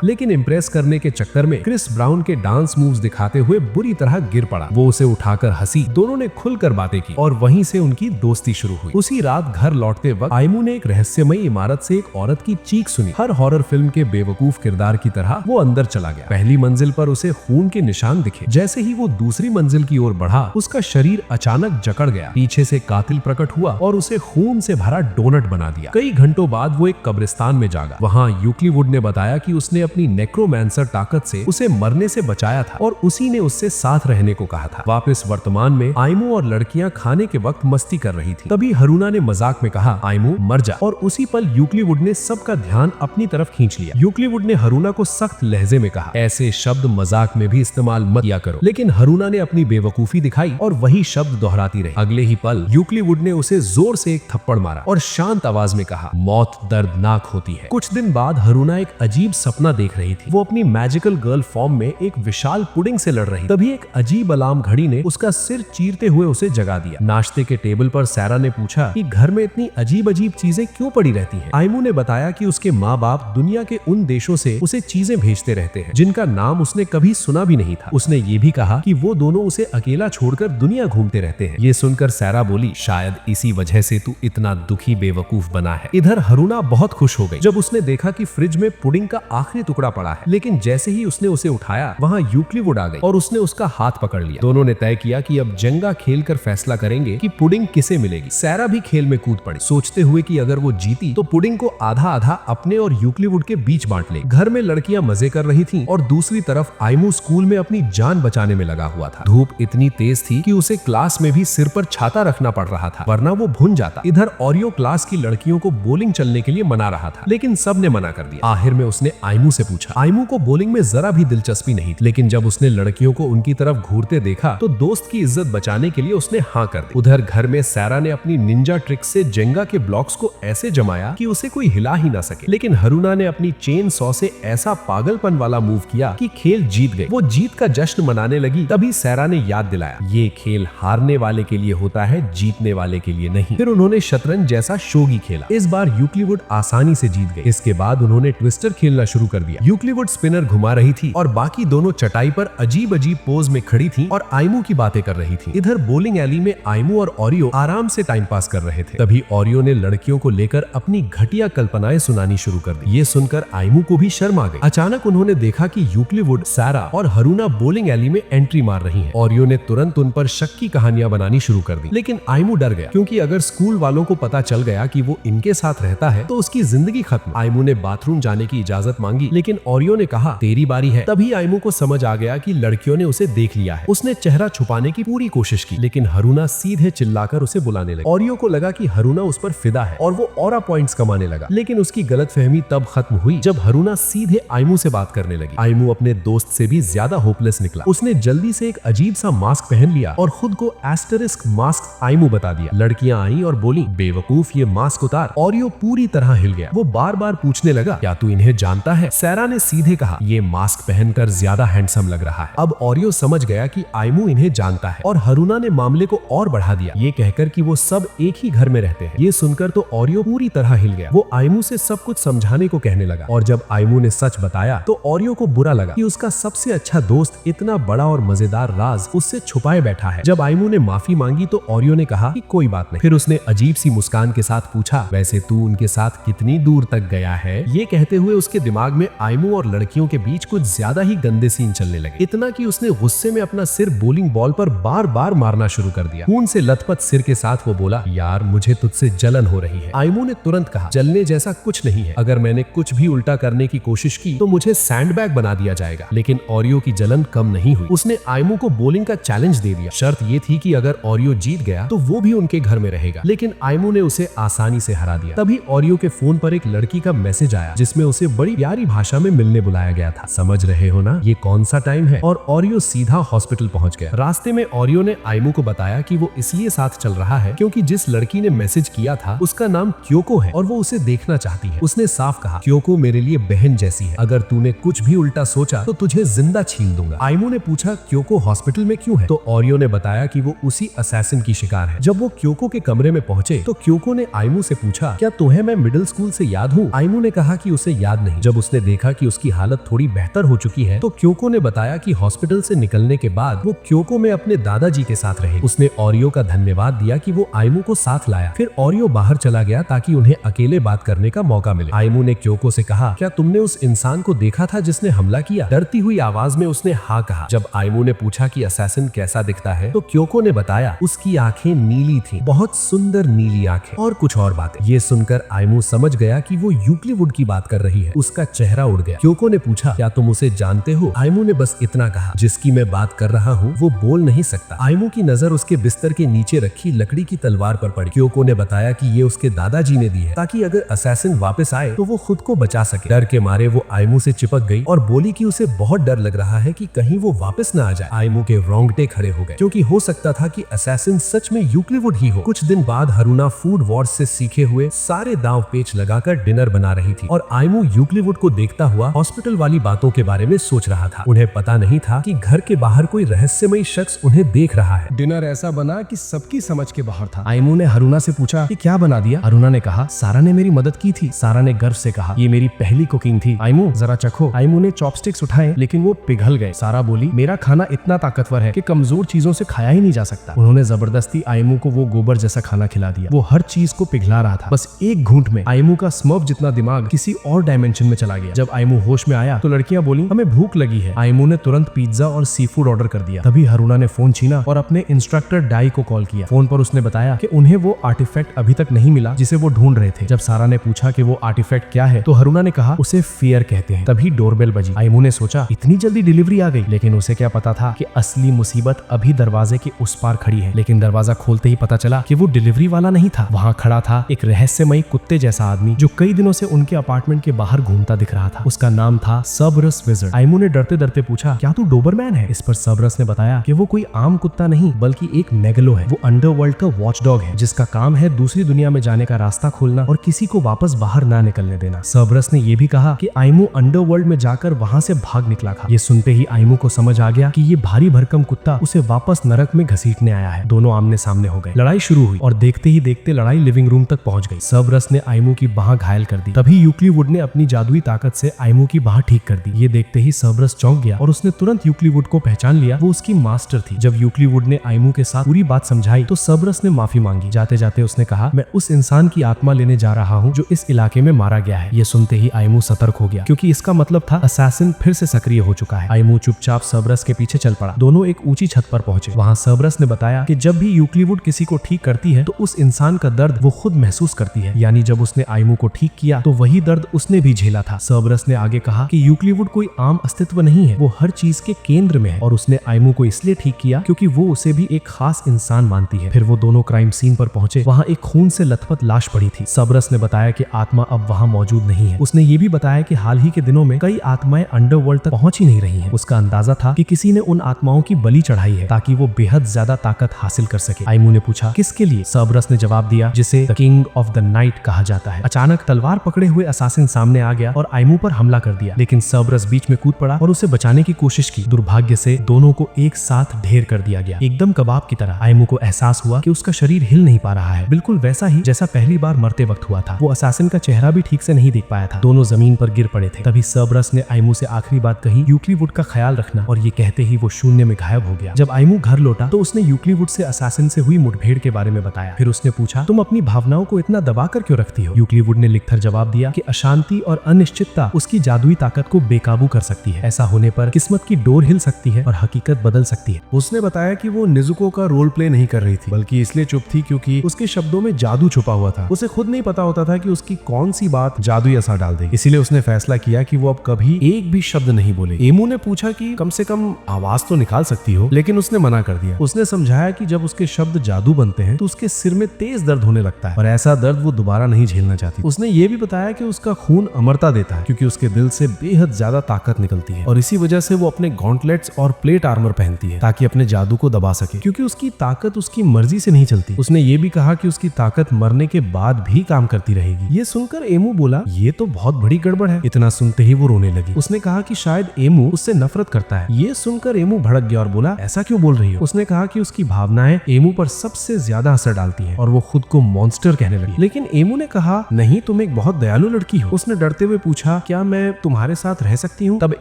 लेकिन इम्प्रेस करने के चक्कर में क्रिस ब्राउन के डांस मूव्स दिखाते हुए बुरी तरह गिर पड़ा। वो उसे उठाकर हंसी, दोनों ने खुलकर बातें की और वहीं से उनकी दोस्ती शुरू हुई। उसी रात घर लौटते वक्त आयमू ने एक रहस्यमयी इमारत से एक औरत की चीख सुनी। हर हॉरर फिल्म के बेवकूफ किरदार की तरह वो अंदर चला गया। पहली मंजिल पर उसे खून के निशान दिखे। जैसे ही वो दूसरी मंजिल की ओर बढ़ा, उसका शरीर अचानक जकड़ गया। पीछे से कातिल प्रकट हुआ और उसे खून से भरा डोनट बना दिया। कई घंटों बाद वो एक कब्रिस्तान में जागा। वहाँ यूक्लिवुड ने बताया कि उसने अपनी नेक्रोमैंसर ताकत से उसे मरने से बचाया था और उसी ने उससे साथ रहने को कहा था। वापस वर्तमान में आयमू और लड़कियां खाने के वक्त मस्ती कर रही थी। तभी हरुना ने मजाक में कहा, आयमू मर जा। और उसी पल यूक्लिवुड ने सबका ध्यान अपनी तरफ खींच लिया। यूक्लिवुड ने हरुना को सख्त लहजे में कहा, ऐसे शब्द मजाक में भी इस्तेमाल मत किया करो। लेकिन हरुना ने अपनी बेवकूफी दिखाई और वही शब्द दोहराती रही। अगले ही पल यूक्लिवुड ने उसे जोर से एक थप्पड़ मारा और शांत आवाज में कहा, मौत दर्दनाक होती है। कुछ दिन बाद हरुना एक अजीब सपना देख रही थी। वो अपनी मैजिकल गर्ल फॉर्म में एक विशाल पुडिंग से लड़ रही। तभी एक अजीब अलार्म घड़ी ने उसका सिर चीरते हुए उसे जगा दिया। नाश्ते के टेबल पर सैरा ने पूछा कि घर में इतनी अजीब अजीब चीजें क्यों पड़ी रहती हैं? आयमू ने बताया कि उसके माँ बाप दुनिया के उन देशों से उसे चीजें भेजते रहते हैं जिनका नाम उसने कभी सुना भी नहीं था। उसने ये भी कहा कि वो दोनों उसे अकेला छोड़कर दुनिया घूमते रहते हैं। ये सुनकर सैरा बोली, शायद इसी वजह से तू इतना दुखी बेवकूफ बना है। इधर हरुना बहुत खुश हो गई जब उसने देखा कि फ्रिज में पुडिंग का आखिरी टुकड़ा पड़ा है। लेकिन जैसे ही उसने उसे उठाया, वहाँ यूक्लिवुड आ गई और उसने उसका हाथ पकड़ लिया। दोनों ने तय किया कि अब जेंगा खेलकर फैसला करेंगे कि पुडिंग किसे मिलेगी। सैरा भी खेल में कूद पड़ी, सोचते हुए कि अगर वो जीती तो पुडिंग को आधा आधा अपने और यूक्लिवुड के बीच बांट ले। घर में लड़कियां मजे कर रही थीं और दूसरी तरफ आयमू स्कूल में अपनी जान बचाने में लगा हुआ था। धूप इतनी तेज थी कि उसे क्लास में भी सिर पर छाता रखना पड़ रहा था, वरना वो भुन जाता। इधर ओरियो क्लास की लड़कियों को बोलिंग चलने के लिए मना रहा था, लेकिन सब ने मना कर दिया। आखिर में उसने आयमू से पूछा। आयमू को बोलिंग में जरा भी दिलचस्पी नहीं थी, लेकिन जब उसने लड़कियों को उनकी तरफ घूरते देखा तो दोस्त की इज्जत बचाने के लिए उसने हाँ कर दी। उधर घर में सैरा ने अपनी निंजा ट्रिक से जेंगा के ब्लॉक्स को ऐसे जमाया कि उसे कोई हिला ही ना सके। लेकिन हरुना ने अपनी चेन सॉ से ऐसा पागलपन वाला मूव किया कि खेल जीत गई। वो जीत का जश्न मनाने लगी। तभी सैरा ने याद दिलाया, ये खेल हारने वाले के लिए होता है, जीतने वाले के लिए नहीं। फिर उन्होंने शतरंज जैसा शोगी खेला। इस बार यूक्लिवुड आसानी से जीत गए। इसके बाद उन्होंने ट्विस्टर खेलना शुरू कर दिया। यूक्लिवुड स्पिनर घुमा रही थी और बाकी दोनों चटाई पर अजीब अजीब पोज में खड़ी थी और आयमू की बातें कर रही थी। इधर बोलिंग एली में आयमू और ओरियो आराम से टाइम पास कर रहे थे। तभी ओरियो ने लड़कियों को लेकर अपनी घटिया कल्पनाएं सुनानी शुरू कर दी। ये सुनकर आयमू को भी शर्म आ गई। अचानक उन्होंने देखा कि यूक्लिवुड, सैरा और हरुना बोलिंग एली में एंट्री मार रही हैं। ओरियो ने तुरंत उन पर शक की कहानियां बनानी शुरू कर दी, लेकिन आयमू डर गया क्योंकि अगर स्कूल वालों को पता चल गया कि वो इनके साथ रहता है तो उसकी जिंदगी खत्म। आयमू ने बाथरूम जाने की इजाजत मांगी, लेकिन ओरियो ने कहा, तेरी बारी है। तभी आयमू को समझ आ गया कि लड़कियों ने उसे देख लिया है। उसने चेहरा छुपाने की पूरी कोशिश की, लेकिन हरुना सीधे चिल्लाकर उसे बुलाने लगी। ओरियो को लगा कि हरुना उस पर फिदा है और वो ऑरा पॉइंट्स कमाने लगा, लेकिन उसकी गलतफहमी तब खत्म हुई जब हरुना सीधे आयमू से बात करने लगी। आयमू अपने दोस्त से भी ज्यादा होपलेस निकला। उसने जल्दी से एक अजीब सा मास्क पहन लिया और खुद को एस्टरिस्क मास्क आयमू बता दिया। लड़कियां आई और बोली, बेवकूफ, ये मास्क उतार। ओरियो पूरी तरह हिल गया। वो बार बार पूछने लगा, क्या तू इन्हें जानता है? सैरा ने सीधे कहा, ये मास्क पहनकर ज्यादा हैंडसम लग रहा है। अब ओरियो समझ गया कि आयमू इन्हें जानता है और हरुना ने मामले को और बढ़ा दिया, ये कहकर कि वो सब एक ही घर में रहते हैं। ये सुनकर तो ओरियो पूरी तरह हिल गया। वो आयमू से सब कुछ समझाने को कहने लगा और जब आयमू ने सच बताया तो ओरियो को बुरा लगा कि उसका सबसे अच्छा दोस्त इतना बड़ा और मजेदार राज उससे छुपाए बैठा है। जब आयमू ने माफी मांगी तो ओरियो ने कहा कि कोई बात नहीं। फिर उसने अजीब सी मुस्कान के साथ पूछा, वैसे तू उनके साथ कितनी दूर तक गया है? ये कहते हुए उसके दिमाग में आयमू और लड़कियों के बीच कुछ ज्यादा ही गंदे सीन चलने लगे, इतना कि उसने गुस्से में अपना सिर बोलिंग बॉल पर बार बार मारना शुरू कर दिया। खून से लथपथ सिर के साथ वो बोला, यार मुझे तुझसे जलन हो रही है। आयमू ने तुरंत कहा, जलने जैसा कुछ नहीं है। अगर मैंने कुछ भी उल्टा करने की कोशिश की तो मुझे सैंडबैग बना दिया जाएगा। लेकिन ओरियो की जलन कम नहीं हुई। उसने आयमू को बोलिंग का चैलेंज दे दिया। शर्त ये थी कि अगर ओरियो जीत गया तो वो भी उनके घर में रहेगा, लेकिन आयमू ने उसे आसानी से हरा दिया। तभी ओरियो के फोन पर एक लड़की का मैसेज आया जिसमें उसे बड़ी प्यारी भाषा में मिलने बुलाया गया था। समझ रहे हो ना ये कौन सा टाइम है? और ओरियो सीधा हॉस्पिटल पहुंच गया। रास्ते में ओरियो ने आयमू को बताया कि वो इसलिए साथ चल रहा है क्योंकि जिस लड़की ने मैसेज किया था उसका नाम क्योको है और वो उसे देखना चाहती है। उसने साफ कहा, क्योको मेरे लिए बहन जैसी है, अगर तूने कुछ भी उल्टा सोचा तो तुझे जिंदा छीन दूंगा। आयमू ने पूछा, क्योको हॉस्पिटल में क्यों है? तो ओरियो ने बताया कि वो उसी असैसिन की शिकार है। जब वो क्योको के कमरे में पहुंचे तो क्योको ने आयमू से पूछा, क्या तुम्हें मैं मिडिल स्कूल से याद हूँ? हूँ। आइमू ने कहा कि उसे याद नहीं। जब उसने देखा कि उसकी हालत थोड़ी बेहतर हो चुकी है तो क्योको ने बताया कि हॉस्पिटल से निकलने के बाद वो क्योको में अपने दादाजी के साथ रहे। उसने ओरियो का धन्यवाद दिया कि वो आइमू को साथ लाया। फिर ओरियो बाहर चला गया ताकि उन्हें अकेले बात करने का मौका मिले। आइमू ने क्योको से कहा, क्या तुमने उस इंसान को देखा था जिसने हमला किया? डरती हुई आवाज में उसने हाँ कहा। जब आइमू ने पूछा कि असैसिन कैसा दिखता है तो क्योको ने बताया उसकी आंखें नीली थी, बहुत सुंदर नीली आंखें और कुछ और बातें। ये सुनकर आइमू समझ गया कि वो यूक्लिवुड की बात कर रही है। उसका चेहरा उड़ गया। क्योको ने पूछा, क्या तुम उसे जानते हो? आइमू ने बस इतना कहा, जिसकी मैं बात कर रहा हूँ वो बोल नहीं सकता। आइमू की नजर उसके बिस्तर के नीचे रखी लकड़ी की तलवार पर पड़ी। क्योको ने बताया कि ये उसके दादाजी ने दी है ताकि अगर असैसिन वापस आए तो वो खुद को बचा सके। डर के मारे वो आइमू से चिपक गई और बोली कि उसे बहुत डर लग रहा है कि कहीं वो वापस न आ जाए। आइमू के रोंगटे खड़े हो गए क्योंकि हो सकता था कि असैसिन सच में यूक्लिवुड ही हो। कुछ दिन बाद हारुना फूड वॉर्स से सीखे हुए सारे दांव पेच लगाकर डिनर बना रही थी और आइमू यूक्लिवुड को देखता हुआ हॉस्पिटल वाली बातों के बारे में सोच रहा था। उन्हें पता नहीं था कि घर के बाहर कोई रहस्यमयी शख्स उन्हें देख रहा है। डिनर ऐसा बना कि सबकी समझ के बाहर था। आइमू ने हारुना से पूछा कि क्या बना दिया? हारुना ने कहा, सारा ने मेरी मदद की थी। सारा ने गर्व से कहा, ये मेरी पहली कुकिंग थी। आइमू जरा चखो। आइमू ने चॉपस्टिक्स उठाए लेकिन वो पिघल गए। सारा बोली, मेरा खाना इतना ताकतवर है कि कमजोर चीजों से खाया ही नहीं जा सकता। उन्होंने जबरदस्ती आइमू को वो गोबर जैसा खाना खिला दिया। वो हर चीज को पिघला रहा था। बस एक घूंट में आइमू का स्मर्फ जितना दिमाग किसी और डायमेंशन में चला गया। जब आइमू होश में आया तो लड़कियां बोली, हमें भूख लगी है। आइमू ने तुरंत पिज्जा और सी फूड ऑर्डर कर दिया। तभी हारुना ने फोन छीना और अपने इंस्ट्रक्टर डाई को कॉल किया। फोन पर उसने बताया कि उन्हें वो आर्टिफैक्ट अभी तक नहीं मिला जिसे वो ढूंढ रहे थे। जब सारा ने पूछा कि वो आर्टिफैक्ट क्या है तो हारुना ने कहा, उसे फियर कहते हैं। तभी डोरबेल बजी। आइमू ने सोचा, इतनी जल्दी डिलीवरी आ गई, लेकिन उसे क्या पता था कि असली मुसीबत अभी दरवाजे के उस पार खड़ी है। लेकिन दरवाजा खोलते ही पता चला कि वो डिलीवरी वाला नहीं था। वहाँ खड़ा था एक रहस्यमयी कुत्ते जैसा आदमी जो कई दिनों से उनके अपार्टमेंट के बाहर घूमता दिख रहा था। उसका नाम था सर्बरस विज़र्ड। आइमू ने डरते डरते पूछा, क्या तू डोबरमैन है? इस पर सर्बरस ने बताया कि वो कोई आम कुत्ता नहीं बल्कि एक मेगलो है। वो अंडरवर्ल्ड का वॉचडॉग है जिसका काम है दूसरी दुनिया में जाने का रास्ता खोलना और किसी को वापस बाहर ना निकलने देना। सर्बरस ने यह भी कहा कि आइमू अंडरवर्ल्ड में जाकर वहां से भाग निकला था। ये सुनते ही आइमू को समझ आ गया कि ये भारी भरकम कुत्ता उसे वापस नरक में घसीटने आया है। दोनों आमने सामने हो गए। लड़ाई शुरू हुई और देखते ही देखते लड़ाई लिविंग रूम तक पहुंच गई। सर्बरस ने आइमू की बाह घायल कर दी। तभी यूक्लिवुड ने अपनी जादुई ताकत से आइमू की बाह ठीक कर दी। ये देखते ही सर्बरस चौंक गया और उसने तुरंत यूक्लिवुड को पहचान लिया। वो उसकी मास्टर थी। जब यूक्लिवुड ने आइमू के साथ पूरी बात समझाई तो सर्बरस ने माफी मांगी। जाते जाते उसने कहा, मैं उस इंसान की आत्मा लेने जा रहा हूँ जो इस इलाके में मारा गया है। ये सुनते ही आइमू सतर्क हो गया क्योंकि इसका मतलब था असैसिन फिर से सक्रिय हो चुका है। आइमू चुपचाप सर्बरस के पीछे चल पड़ा। दोनों एक ऊंची छत पर पहुंचे। वहाँ सर्बरस ने बताया कि जब भी यूक्लिवुड किसी को ठीक करती है तो उस इंसान का दर्द वो खुद महसूस करती है। यानी जब उसने आइमू को ठीक किया तो वही दर्द उसने भी झेला था। सर्बरस ने आगे कहा कि यूक्लिवुड कोई आम अस्तित्व नहीं है, वो हर चीज के केंद्र में है और उसने आइमू को इसलिए ठीक किया क्योंकि वो उसे भी एक खास इंसान मानती है। फिर वो दोनों क्राइम सीन पर पहुंचे। वहाँ एक खून से लथपथ लाश पड़ी थी। सर्बरस ने बताया कि आत्मा अब वहाँ मौजूद नहीं है। उसने ये भी बताया कि हाल ही के दिनों में कई आत्माएं अंडरवर्ल्ड तक पहुंच ही नहीं रही हैं। उसका अंदाजा था कि किसी ने उन आत्माओं की बलि चढ़ाई है ताकि वो बेहद ज्यादा ताकत हासिल कर सके। आइमू ने पूछा, किसके लिए? सर्बरस ने जवाब दिया, जिसे the king of the night कहा जाता है। अचानक तलवार पकड़े हुए असासिन सामने आ गया और आइमू पर हमला कर दिया, लेकिन सर्बरस बीच में कूद पड़ा और उसे बचाने की कोशिश की। दुर्भाग्य से दोनों को एक साथ ढेर कर दिया गया, एकदम कबाब की तरह। आइमू को एहसास हुआ कि उसका शरीर हिल नहीं पा रहा है, बिल्कुल वैसा ही जैसा पहली बार मरते वक्त हुआ था। वो असासिन का चेहरा भी ठीक से नहीं देख पाया था। दोनों जमीन पर गिर पड़े थे। तभी सर्बरस ने आइमू से आखिरी बात कही, यूक्लिवुड का ख्याल रखना, और ये कहते ही वो शून्य में गायब हो गया। जब आइमू घर लौटा तो उसने यूक्लिवुड से असासिन से हुई मुठभेड़ के बारे में बताया। फिर उसने पूछा, तुम अपनी भावनाओं को इतना दबा कर क्यों रखती हो? यूक्लिवुड ने लिखकर जवाब दिया कि अशांति और अनिश्चितता उसकी जादुई ताकत को बेकाबू कर सकती है। ऐसा होने पर किस्मत की डोर हिल सकती है और हकीकत बदल सकती है। उसने बताया कि वो निजुको का रोल प्ले नहीं कर रही थी, बल्कि इसलिए चुप थी क्योंकि उसके शब्दों में जादू छुपा हुआ था। उसे खुद नहीं पता होता था कि उसकी कौन सी बात जादुई असर डाल देगी। इसीलिए उसने फैसला किया कि वो अब कभी एक भी शब्द नहीं बोलेगी। एमू ने पूछा कि कम से कम आवाज तो निकाल सकती हो, लेकिन उसने मना कर दिया। उसने समझाया कि जब उसके शब्द जादू बनते हैं तो उसके सिर में तेज दर्द होने लगता है और ऐसा दर्द वो दोबारा नहीं झेलना चाहती। उसने ये भी बताया कि उसका खून अमरता देता है क्योंकि उसके दिल से बेहद ज्यादा ताकत निकलती है और इसी वजह से वो अपने गॉन्टलेट्स और प्लेट आर्मर पहनती है ताकि अपने जादू को दबा सके, क्योंकि उसकी ताकत उसकी मर्जी से नहीं चलती। उसने ये भी कहा कि उसकी ताकत मरने के बाद भी काम करती रहेगी। ये सुनकर एमू बोला, ये तो बहुत बड़ी गड़बड़ है। इतना सुनते ही वो रोने लगी। उसने कहा कि शायद एमू उससे नफरत करता है। ये सुनकर एमू भड़क गया और बोला, ऐसा क्यों बोल रही हो? उसने कहा कि उसकी भावनाएं एमू पर सबसे ज्यादा असर डालती हैं और वो खुद को मॉन्स्टर कहने लगी। लेकिन एमू ने कहा, नहीं, तुम्हें तुम एक बहुत दयालु लड़की हो। उसने डरते हुए पूछा, क्या मैं तुम्हारे साथ रह सकती हूँ? तब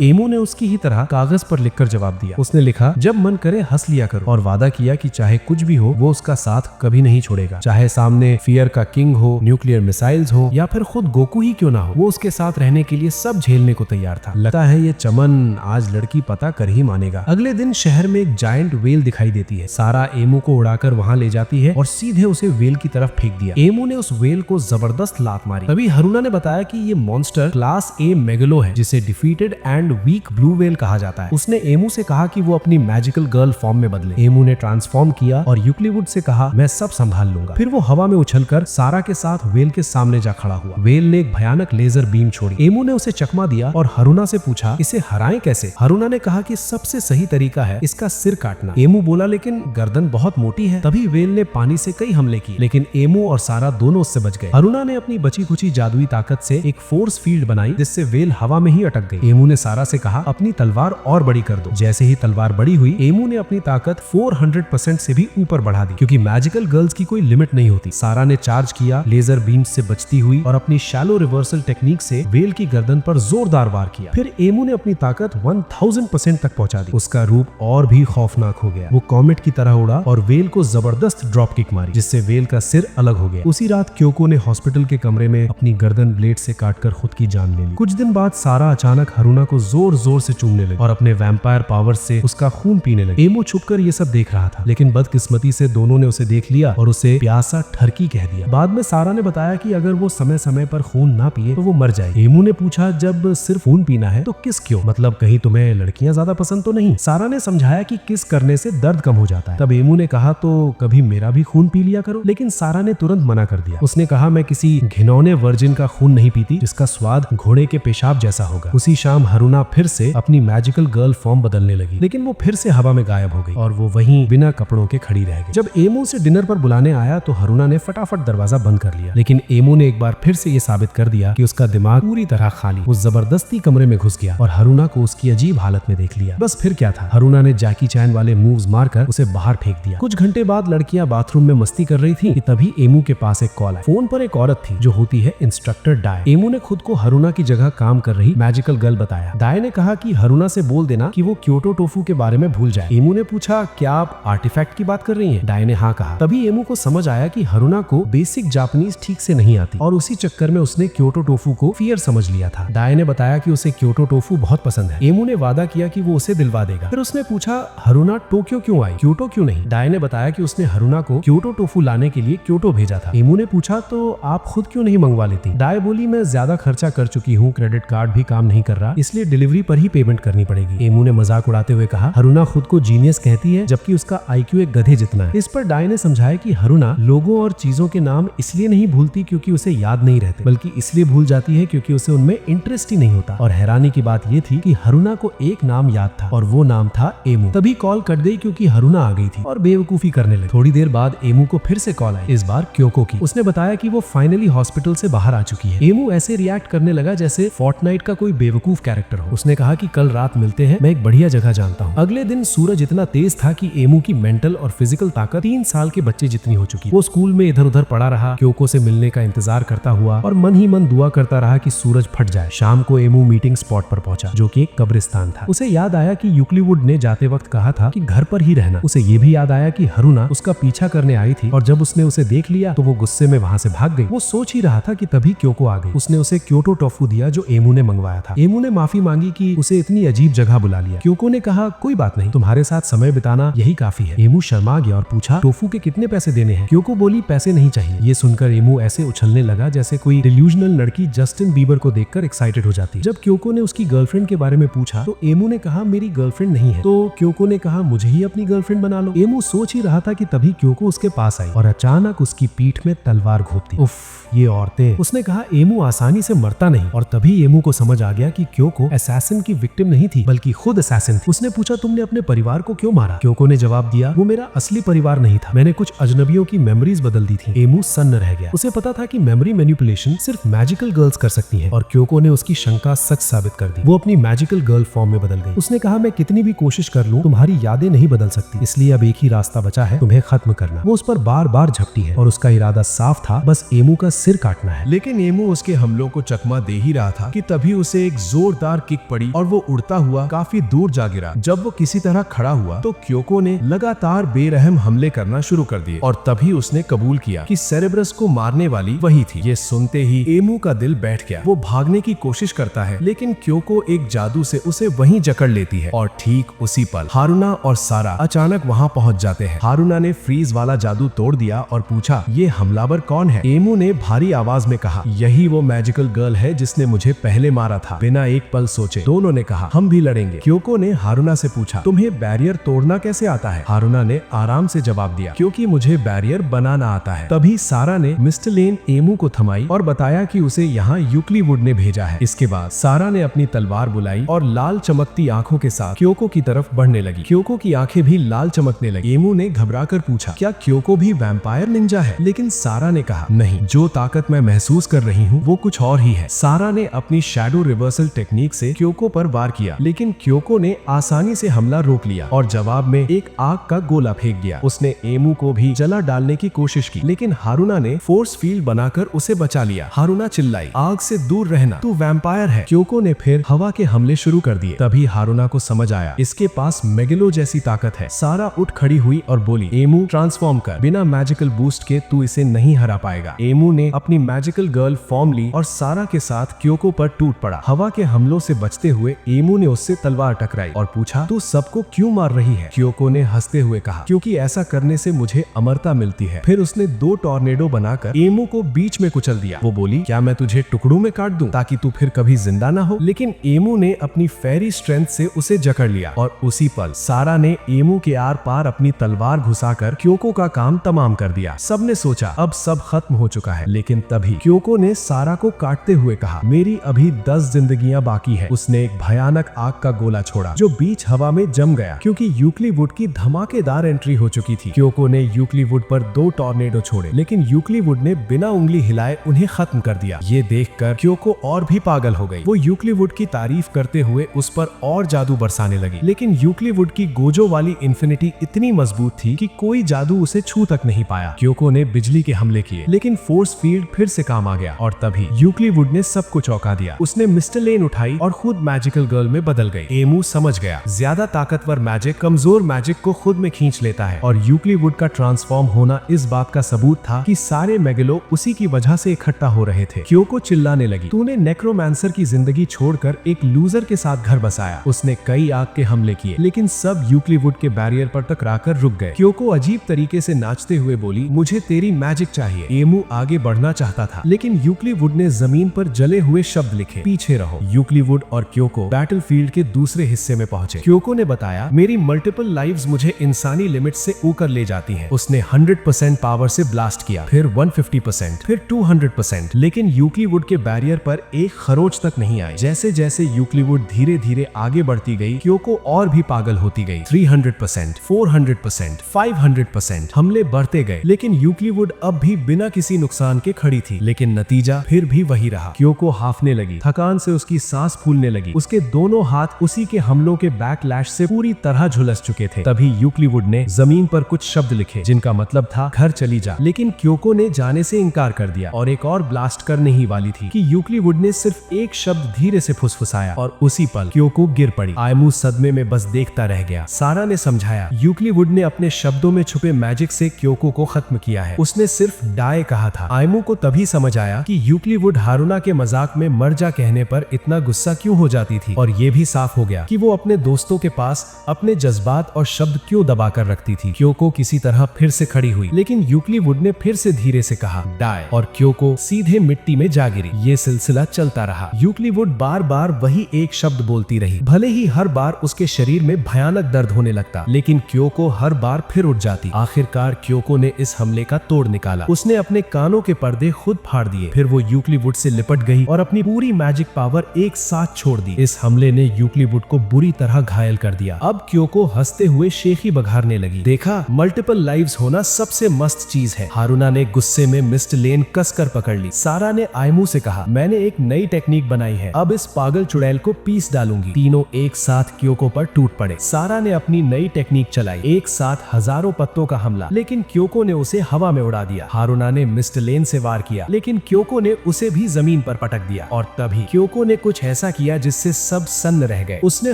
एमू ने उसकी ही तरह कागज पर लिखकर जवाब दिया। उसने लिखा, जब मन करे हंस लिया करो, और वादा किया कि चाहे कुछ भी हो वो उसका साथ कभी नहीं छोड़ेगा। चाहे सामने फियर का किंग हो, न्यूक्लियर मिसाइल्स हो, या फिर खुद गोकू ही क्यों ना हो, वो उसके साथ रहने के लिए सब झेलने को तैयार था। लगता है ये चमन आज लड़की पता कर ही मानेगा। अगले दिन शहर में एक जायंट वेल दिखाई देती है। सारा एमू को उड़ाकर वहां ले जाती है और सीधे उसे वेल की तरफ फेंक दिया। एमू ने उस वेल को जबरदस्त लात मारी। तभी हरुना ने बताया कि ये मॉन्स्टर क्लास ए मेगलो है, जिसे defeated and weak blue whale कहा जाता है। उसने एमू से कहा कि वो अपनी मैजिकल गर्ल फॉर्म में बदले। एमू ने ट्रांसफॉर्म किया और यूक्लिवुड से कहा, मैं सब संभाल लूंगा। फिर वो हवा में उछलकर सारा के साथ वेल के सामने जा खड़ा हुआ। वेल ने एक भयानक लेजर बीम छोड़ी। एमू ने उसे चकमा दिया और हरुना से पूछा, इसे हराएं कैसे? हरुना ने कहा कि सबसे सही तरीका है इसका सिर काटना। एमू बोला, लेकिन गर्दन बहुत मोटी है। तभी वेल ने पानी से कई हमले किए, लेकिन एमू और सारा दोनों उससे बच गए। हरुना ने अपनी बची खुची जादुई ताकत से एक फोर्स फील्ड बनाई, जिससे वेल हवा में ही अटक गई। एमू ने सारा से कहा, अपनी तलवार और बड़ी कर दो। जैसे ही तलवार बड़ी हुई, एमू ने अपनी ताकत 400% से भी ऊपर बढ़ा दी, क्योंकि मैजिकल गर्ल्स की कोई लिमिट नहीं होती। सारा ने चार्ज किया, लेजर बीम से बचती हुई, और अपनी शैलो रिवर्सल टेक्निक से वेल की गर्दन पर जोरदार वार किया। फिर एमू ने अपनी ताकत 1000% तक पहुंचा दी। उसका रूप और भी खौफनाक हो गया। वो कॉमेट की तरह उड़ा और वेल को जबरदस्त ड्रॉप किक मारी, जिससे वेल का सिर अलग हो गया। उसी रात क्योको ने हॉस्पिटल के कमरे में अपनी गर्दन ब्लेड से काटकर खुद की जान ले ली। कुछ दिन बाद सारा अचानक हरुना को जोर जोर से चूमने लगी और अपने वैम्पायर पावर से उसका खून पीने लगी। एमू छुपकर ये सब देख रहा था, लेकिन बदकिस्मती से दोनों ने उसे देख लिया और उसे प्यासा ठरकी कह दिया। बाद में सारा ने बताया कि अगर वो समय समय पर खून ना पिए तो वो मर जाएगी। एमू ने पूछा, जब सिर्फ खून पीना है तो किस क्यों? मतलब कहीं तुम्हें लड़कियां ज्यादा पसंद तो नहीं? सारा ने समझाया कि किस करने से दर्द कम हो जाता है। तब एमू ने कहा, तो कभी मेरा भी खून पी लिया करो। लेकिन सारा ने तुरंत मना कर दिया। उसने कहा, मैं किसी घिनौने वर्जिन का खून नहीं पीती जिसका स्वाद घोड़े के पेशाब जैसा होगा। उसी शाम हरुना फिर से अपनी मैजिकल गर्ल फॉर्म बदलने लगी, लेकिन वो फिर से हवा में गायब हो गई और वो वहीं बिना कपड़ों के खड़ी रह गई। जब एमू से डिनर पर बुलाने आया तो हरुना ने फटाफट दरवाजा बंद कर लिया, लेकिन एमू ने एक बार फिर से ये साबित कर दिया कि उसका दिमाग पूरी तरह खाली। वो जबरदस्ती कमरे में घुस गया और हरुना को उसकी अजीब हालत में देख लिया। बस फिर क्या था, हरुना ने जैकी चैन वाले मूव्स मारकर उसे बाहर फेंक दिया। कुछ घंटे बाद लड़कियां बाथरूम में मस्ती कर रही थी कि तभी एमू के पास एक कॉल आई। फोन पर एक औरत थी जो होती है इंस्ट्रक्टर डाय। एमू ने खुद को हरुना की जगह काम कर रही मैजिकल गर्ल बताया। डाय ने कहा कि हरुना से बोल देना कि वो क्योटो टोफू के बारे में भूल जाए। एमू ने पूछा, क्या आप आर्टिफैक्ट की बात कर रही हैं? डाय ने हाँ कहा। तभी एमू को समझ आया कि हरुना को बेसिक जापानीज ठीक से नहीं आती और उसी चक्कर में उसने क्योटो टोफू को फियर समझ लिया था। डाय ने बताया कि उसे क्योटो टोफू बहुत पसंद है। एमू ने वादा किया कि वो उसे दिलवा देगा। फिर उसने पूछा, हरुना टोक्यो क्यों आई, क्योटो क्यों नहीं? डाय ने बताया कि उसने हरुना को क्योटो टोफू लाने के लिए क्योटो भेजा था। एमू ने पूछा, तो आप खुद क्यों नहीं मंगवा लेती? डाय बोली, मैं ज्यादा खर्चा कर चुकी हूँ, क्रेडिट कार्ड भी काम नहीं कर रहा, इसलिए डिलीवरी पर ही पेमेंट करनी पड़ेगी। एमू ने मजाक उड़ाते हुए कहा, हरुना खुद को जीनियस कहती है जबकि उसका IQ एक गधे जितना है। इस पर डाय ने समझाया कि हरुना लोगों और चीजों के नाम इसलिए नहीं भूलती क्योंकि उसे याद नहीं रहते, बल्कि इसलिए भूल जाती है क्योंकि उसे उनमें इंटरेस्ट ही नहीं होता। और हैरानी की बात ये थी कि हरुना को एक नाम याद था और वो नाम था एमू। तभी कॉल कट गई क्योंकि हरुना आ गई थी और बेवकूफी करने लगी। थोड़ी देर बाद एमू को फिर से कॉल आई, इस बार क्योको की। उसने बताया कि वो फाइनली हॉस्पिटल से बाहर आ चुकी है। एमू ऐसे रिएक्ट करने लगा जैसे फोर्टनाइट का कोई बेवकूफ कैरेक्टर हो। उसने कहा कि कल रात मिलते हैं, मैं एक बढ़िया जगह जानता हूँ। अगले दिन सूरज इतना तेज था कि एमू की मेंटल और फिजिकल ताकत 3 साल के बच्चे जितनी हो चुकी। वो स्कूल में इधर उधर पड़ा रहा, क्योको से मिलने का इंतजार करता हुआ और मन ही मन दुआ करता रहा कि सूरज फट जाए। शाम को एमू मीटिंग स्पॉट पर पहुंचा, जो कि एक कब्रिस्तान था। उसे याद आया कि यूक्लिवुड ने जाते वक्त कहा था कि घर पर ही रहना। उसे ये भी याद आया कि हरुना उसका पीछा करने आई थी और जब उसने उसे देख लिया तो वो गुस्से में वहां से भाग गई। वो सोच ही रहा था कि तभी क्योको आ गई। उसने उसे क्योटो टोफू दिया जो एमू ने मंगवाया था। एमू ने माफी मांगी कि उसे इतनी अजीब जगह बुला लिया। क्योको ने कहा, कोई बात नहीं, तुम्हारे साथ समय बिताना यही काफी है। एमू शर्मा गया और पूछा, टोफू के कितने पैसे देने हैं? क्योको बोली, पैसे नहीं चाहिए। ये सुनकर एमू ऐसे उछलने लगा जैसे कोई डिल्यूजनल लड़की जस्टिन बीबर को देखकर एक्साइटेड हो जाती। जब क्योको ने उसकी गर्लफ्रेंड के बारे में पूछा तो एमू ने कहा, मेरी गर्लफ्रेंड नहीं है। तो क्योको ने कहा, मुझे ही अपनी गर्लफ्रेंड बना लो। एमू सोच ही रहा था कि तभी क्योको उसके पास आई और अचानक उसकी पीठ में तलवार घोंप दी। उफ, ये औरतें। उसने कहा, एमू आसानी से मरता नहीं। और तभी एमू को समझ आ गया कि क्योको असैसिन की विक्टिम नहीं थी बल्कि खुद असैसिन थी। उसने पूछा, तुमने अपने परिवार को क्यों मारा? क्योको ने जवाब दिया, वो मेरा असली परिवार नहीं था, मैंने कुछ अजनबियों की मेमोरीज बदल दी थी। एमू सन्न रह गया। उसे पता था कि मेमोरी मैनिपुलेशन सिर्फ मैजिकल गर्ल्स कर सकती हैं और क्योको ने उसकी शंका सच साबित कर दी। वो अपनी मैजिकल गर्ल फॉर्म में बदल गई। उसने कहा, मैं कितनी भी कोशिश कर लूं तुम्हारी यादें नहीं बदल सकती, इसलिए अब एक ही रास्ता बचा है, तुम्हें खत्म करना। वो उस पर बार बार झपटी है और उसका इरादा साफ था, बस एमू का सिर काटना। रखना है। लेकिन एमू उसके हमलों को चकमा दे ही रहा था कि तभी उसे एक जोरदार किक पड़ी और वो उड़ता हुआ काफी दूर जा गिरा। जब वो किसी तरह खड़ा हुआ तो क्योको ने लगातार बेरहम हमले करना शुरू कर दिए और तभी उसने कबूल किया कि सेरेब्रस को मारने वाली वही थी। ये सुनते ही एमू का दिल बैठ गया। वो भागने की कोशिश करता है लेकिन क्योको एक जादू से उसे वहीं जकड़ लेती है और ठीक उसी पल हारुना और सारा अचानक वहां पहुंच जाते हैं। हारुना ने फ्रीज वाला जादू तोड़ दिया और पूछा, ये हमलावर कौन है? एमू ने भारी आवाज में कहा, यही वो मैजिकल गर्ल है जिसने मुझे पहले मारा था। बिना एक पल सोचे दोनों ने कहा, हम भी लड़ेंगे। क्योको ने हारुना से पूछा, तुम्हें बैरियर तोड़ना कैसे आता है? हारुना ने आराम से जवाब दिया, क्योंकि मुझे बैरियर बनाना आता है। तभी सारा ने मिस्टर लेन एमू को थमाई और बताया कि उसे यहाँ यूक्लिवुड ने भेजा है। इसके बाद सारा ने अपनी तलवार बुलाई और लाल चमकती आंखों के साथ क्योको की तरफ बढ़ने लगी। क्योको की आंखें भी लाल चमकने लगी। एमू ने घबराकर पूछा, क्या क्योको भी वैम्पायर निंजा है? लेकिन सारा ने कहा, नहीं, जो ताकत मैं महसूस कर रही हूँ वो कुछ और ही है। सारा ने अपनी शैडो रिवर्सल टेक्निक से क्योको पर वार किया लेकिन क्योको ने आसानी से हमला रोक लिया और जवाब में एक आग का गोला फेंक दिया। उसने एमू को भी जला डालने की कोशिश की लेकिन हारुना ने फोर्स फील्ड बनाकर उसे बचा लिया। हारुना चिल्लाई, आग से दूर रहना, तू वैम्पायर है। क्योको ने फिर हवा के हमले शुरू कर दिए। तभी हारुना को समझ आया इसके पास मेगलो जैसी ताकत है। सारा उठ खड़ी हुई और बोली, एमू ट्रांसफॉर्म कर, बिना मैजिकल बूस्ट के तू इसे नहीं हरा पाएगा। एमू ने अपनी मैजिकल गर्ल फॉर्म ली और सारा के साथ क्योको पर टूट पड़ा। हवा के हमलों से बचते हुए एमू ने उससे तलवार टकराई और पूछा, तू सबको क्यों मार रही है? क्योको ने हंसते हुए कहा, क्योंकि ऐसा करने से मुझे अमरता मिलती है। फिर उसने 2 टॉर्नेडो बनाकर एमू को बीच में कुचल दिया। वो बोली, क्या मैं तुझे टुकड़ों में काट दूं ताकि तू फिर कभी जिंदा ना हो? लेकिन एमू ने अपनी फेरी स्ट्रेंथ से उसे जकड़ लिया और उसी पल सारा ने एमू के आर पार अपनी तलवार घुसाकर क्योको का काम तमाम कर दिया। सबने सोचा अब सब खत्म हो चुका है लेकिन तभी क्योको ने सारा को काटते हुए कहा, मेरी अभी 10 जिंदगियां बाकी है। उसने एक भयानक आग का गोला छोड़ा जो बीच हवा में जम गया क्योंकि यूक्लिवुड की धमाकेदार एंट्री हो चुकी थी। क्योको ने यूक्लिवुड पर 2 टॉर्नेडो छोड़े लेकिन यूक्लिवुड ने बिना उंगली हिलाए उन्हें खत्म कर दिया। ये देखकर क्योको और भी पागल हो गई। वो यूक्लिवुड की तारीफ करते हुए उस पर और जादू बरसाने लगी लेकिन यूक्लिवुड की गोजो वाली इन्फिनिटी इतनी मजबूत थी कि कोई जादू उसे छू तक नहीं पाया। क्योको ने बिजली के हमले किए लेकिन फोर्स फील्ड फिर से काम आ गया और तभी यूक्लिवुड ने सबको चौंका दिया। उसने मिस्टर लेन उठाई और खुद मैजिकल गर्ल में बदल गई। एमू समझ गया ज्यादा ताकतवर मैजिक कमजोर मैजिक को खुद में खींच लेता है और यूक्लिवुड का ट्रांसफॉर्म होना इस बात का सबूत था कि सारे मेगलो उसी की वजह से इकट्ठा हो रहे थे। क्योको चिल्लाने लगी, तूने नेक्रोमैंसर की जिंदगी छोड़कर एक लूजर के साथ घर बसाया। उसने कई आग के हमले किए लेकिन सब यूक्लिवुड के बैरियर पर टकराकर रुक गए। क्योको अजीब तरीके से नाचते हुए बोली, मुझे तेरी मैजिक चाहिए। एमू आगे बढ़ना चाहता था लेकिन यूक्लिवुड ने जमीन पर जले हुए शब्द लिखे, पीछे रहो। यूक्लिवुड और क्योको बैटलफील्ड के दूसरे हिस्से में पहुंचे। क्योको ने बताया, मेरी मल्टीपल लाइव्स मुझे इंसानी लिमिट से ऊपर ले जाती हैं। उसने 100% पावर से ब्लास्ट किया, फिर 150%, फिर 200%, लेकिन यूक्लिवुड के बैरियर पर एक खरोच तक नहीं आई। जैसे जैसे यूक्लिवुड धीरे धीरे आगे बढ़ती गई क्योको और भी पागल होती गई। 300%, 400%, 500% हमले बढ़ते गए लेकिन यूक्लिवुड अब भी बिना किसी नुकसान के खड़ी थी। लेकिन नतीजा फिर भी वही रहा। क्योको हाफने लगी, थकान से उसकी सांस फूलने लगी। उसके दोनों हाथ उसी के हमलों के बैकलैश से पूरी तरह झुलस चुके थे। तभी यूक्लिवुड ने जमीन पर कुछ शब्द लिखे जिनका मतलब था घर चली जा। लेकिन क्योको ने जाने से इनकार कर दिया और एक और ब्लास्ट करने ही वाली थी कि यूक्लिवुड ने सिर्फ एक शब्द धीरे से फुसफुसाया और उसी पल क्योको गिर पड़ी। आयमू सदमे में बस देखता रह गया। सारा ने समझाया, यूक्लिवुड ने अपने शब्दों में छुपे मैजिक से क्योको को खत्म किया है। उसने सिर्फ डाई कहा था। आयमू को तभी समझ आया कि यूक्लिवुड हारुना के मजाक में मर जा कहने पर इतना गुस्सा क्यों हो जाती थी और ये भी साफ हो गया कि वो अपने दोस्तों के पास अपने जज्बात और शब्द क्यों दबा कर रखती थी। क्योको किसी तरह फिर से खड़ी हुई लेकिन यूक्लिवुड ने फिर से धीरे से कहा डाई और क्योको सीधे मिट्टी में जा गिरी। ये सिलसिला चलता रहा। यूक्लिवुड बार बार वही एक शब्द बोलती रही। भले ही हर बार उसके शरीर में भयानक दर्द होने लगता लेकिन क्योको हर बार फिर उठ जाती। आखिरकार क्योको ने इस हमले का तोड़ निकाला। उसने अपने कानों के पर्दे खुद फाड़ दिए। फिर वो यूक्लिवुड से लिपट गई और अपनी पूरी मैजिक पावर एक साथ छोड़ दी। इस हमले ने यूक्लिवुड को बुरी तरह घायल कर दिया। अब क्योको हंसते हुए शेखी बघारने लगी। देखा, मल्टीपल लाइव्स होना सबसे मस्त चीज है। हारुना ने गुस्से में मिस्टर लेन कसकर पकड़ ली। सारा ने आयमू से कहा, मैंने एक नई टेक्निक बनाई है, अब इस पागल चुड़ैल को पीस डालूंगी। तीनों एक साथ क्योको पर टूट पड़े। सारा ने अपनी नई टेक्निक चलाई, एक साथ हजारों पत्तों का हमला, लेकिन क्योको ने उसे हवा में उड़ा दिया। हारुना ने मिस्टर लेन से वार किया किया, लेकिन क्योको ने उसे भी जमीन पर पटक दिया और तभी क्योको ने कुछ ऐसा किया जिससे सब सन्न रह गए। उसने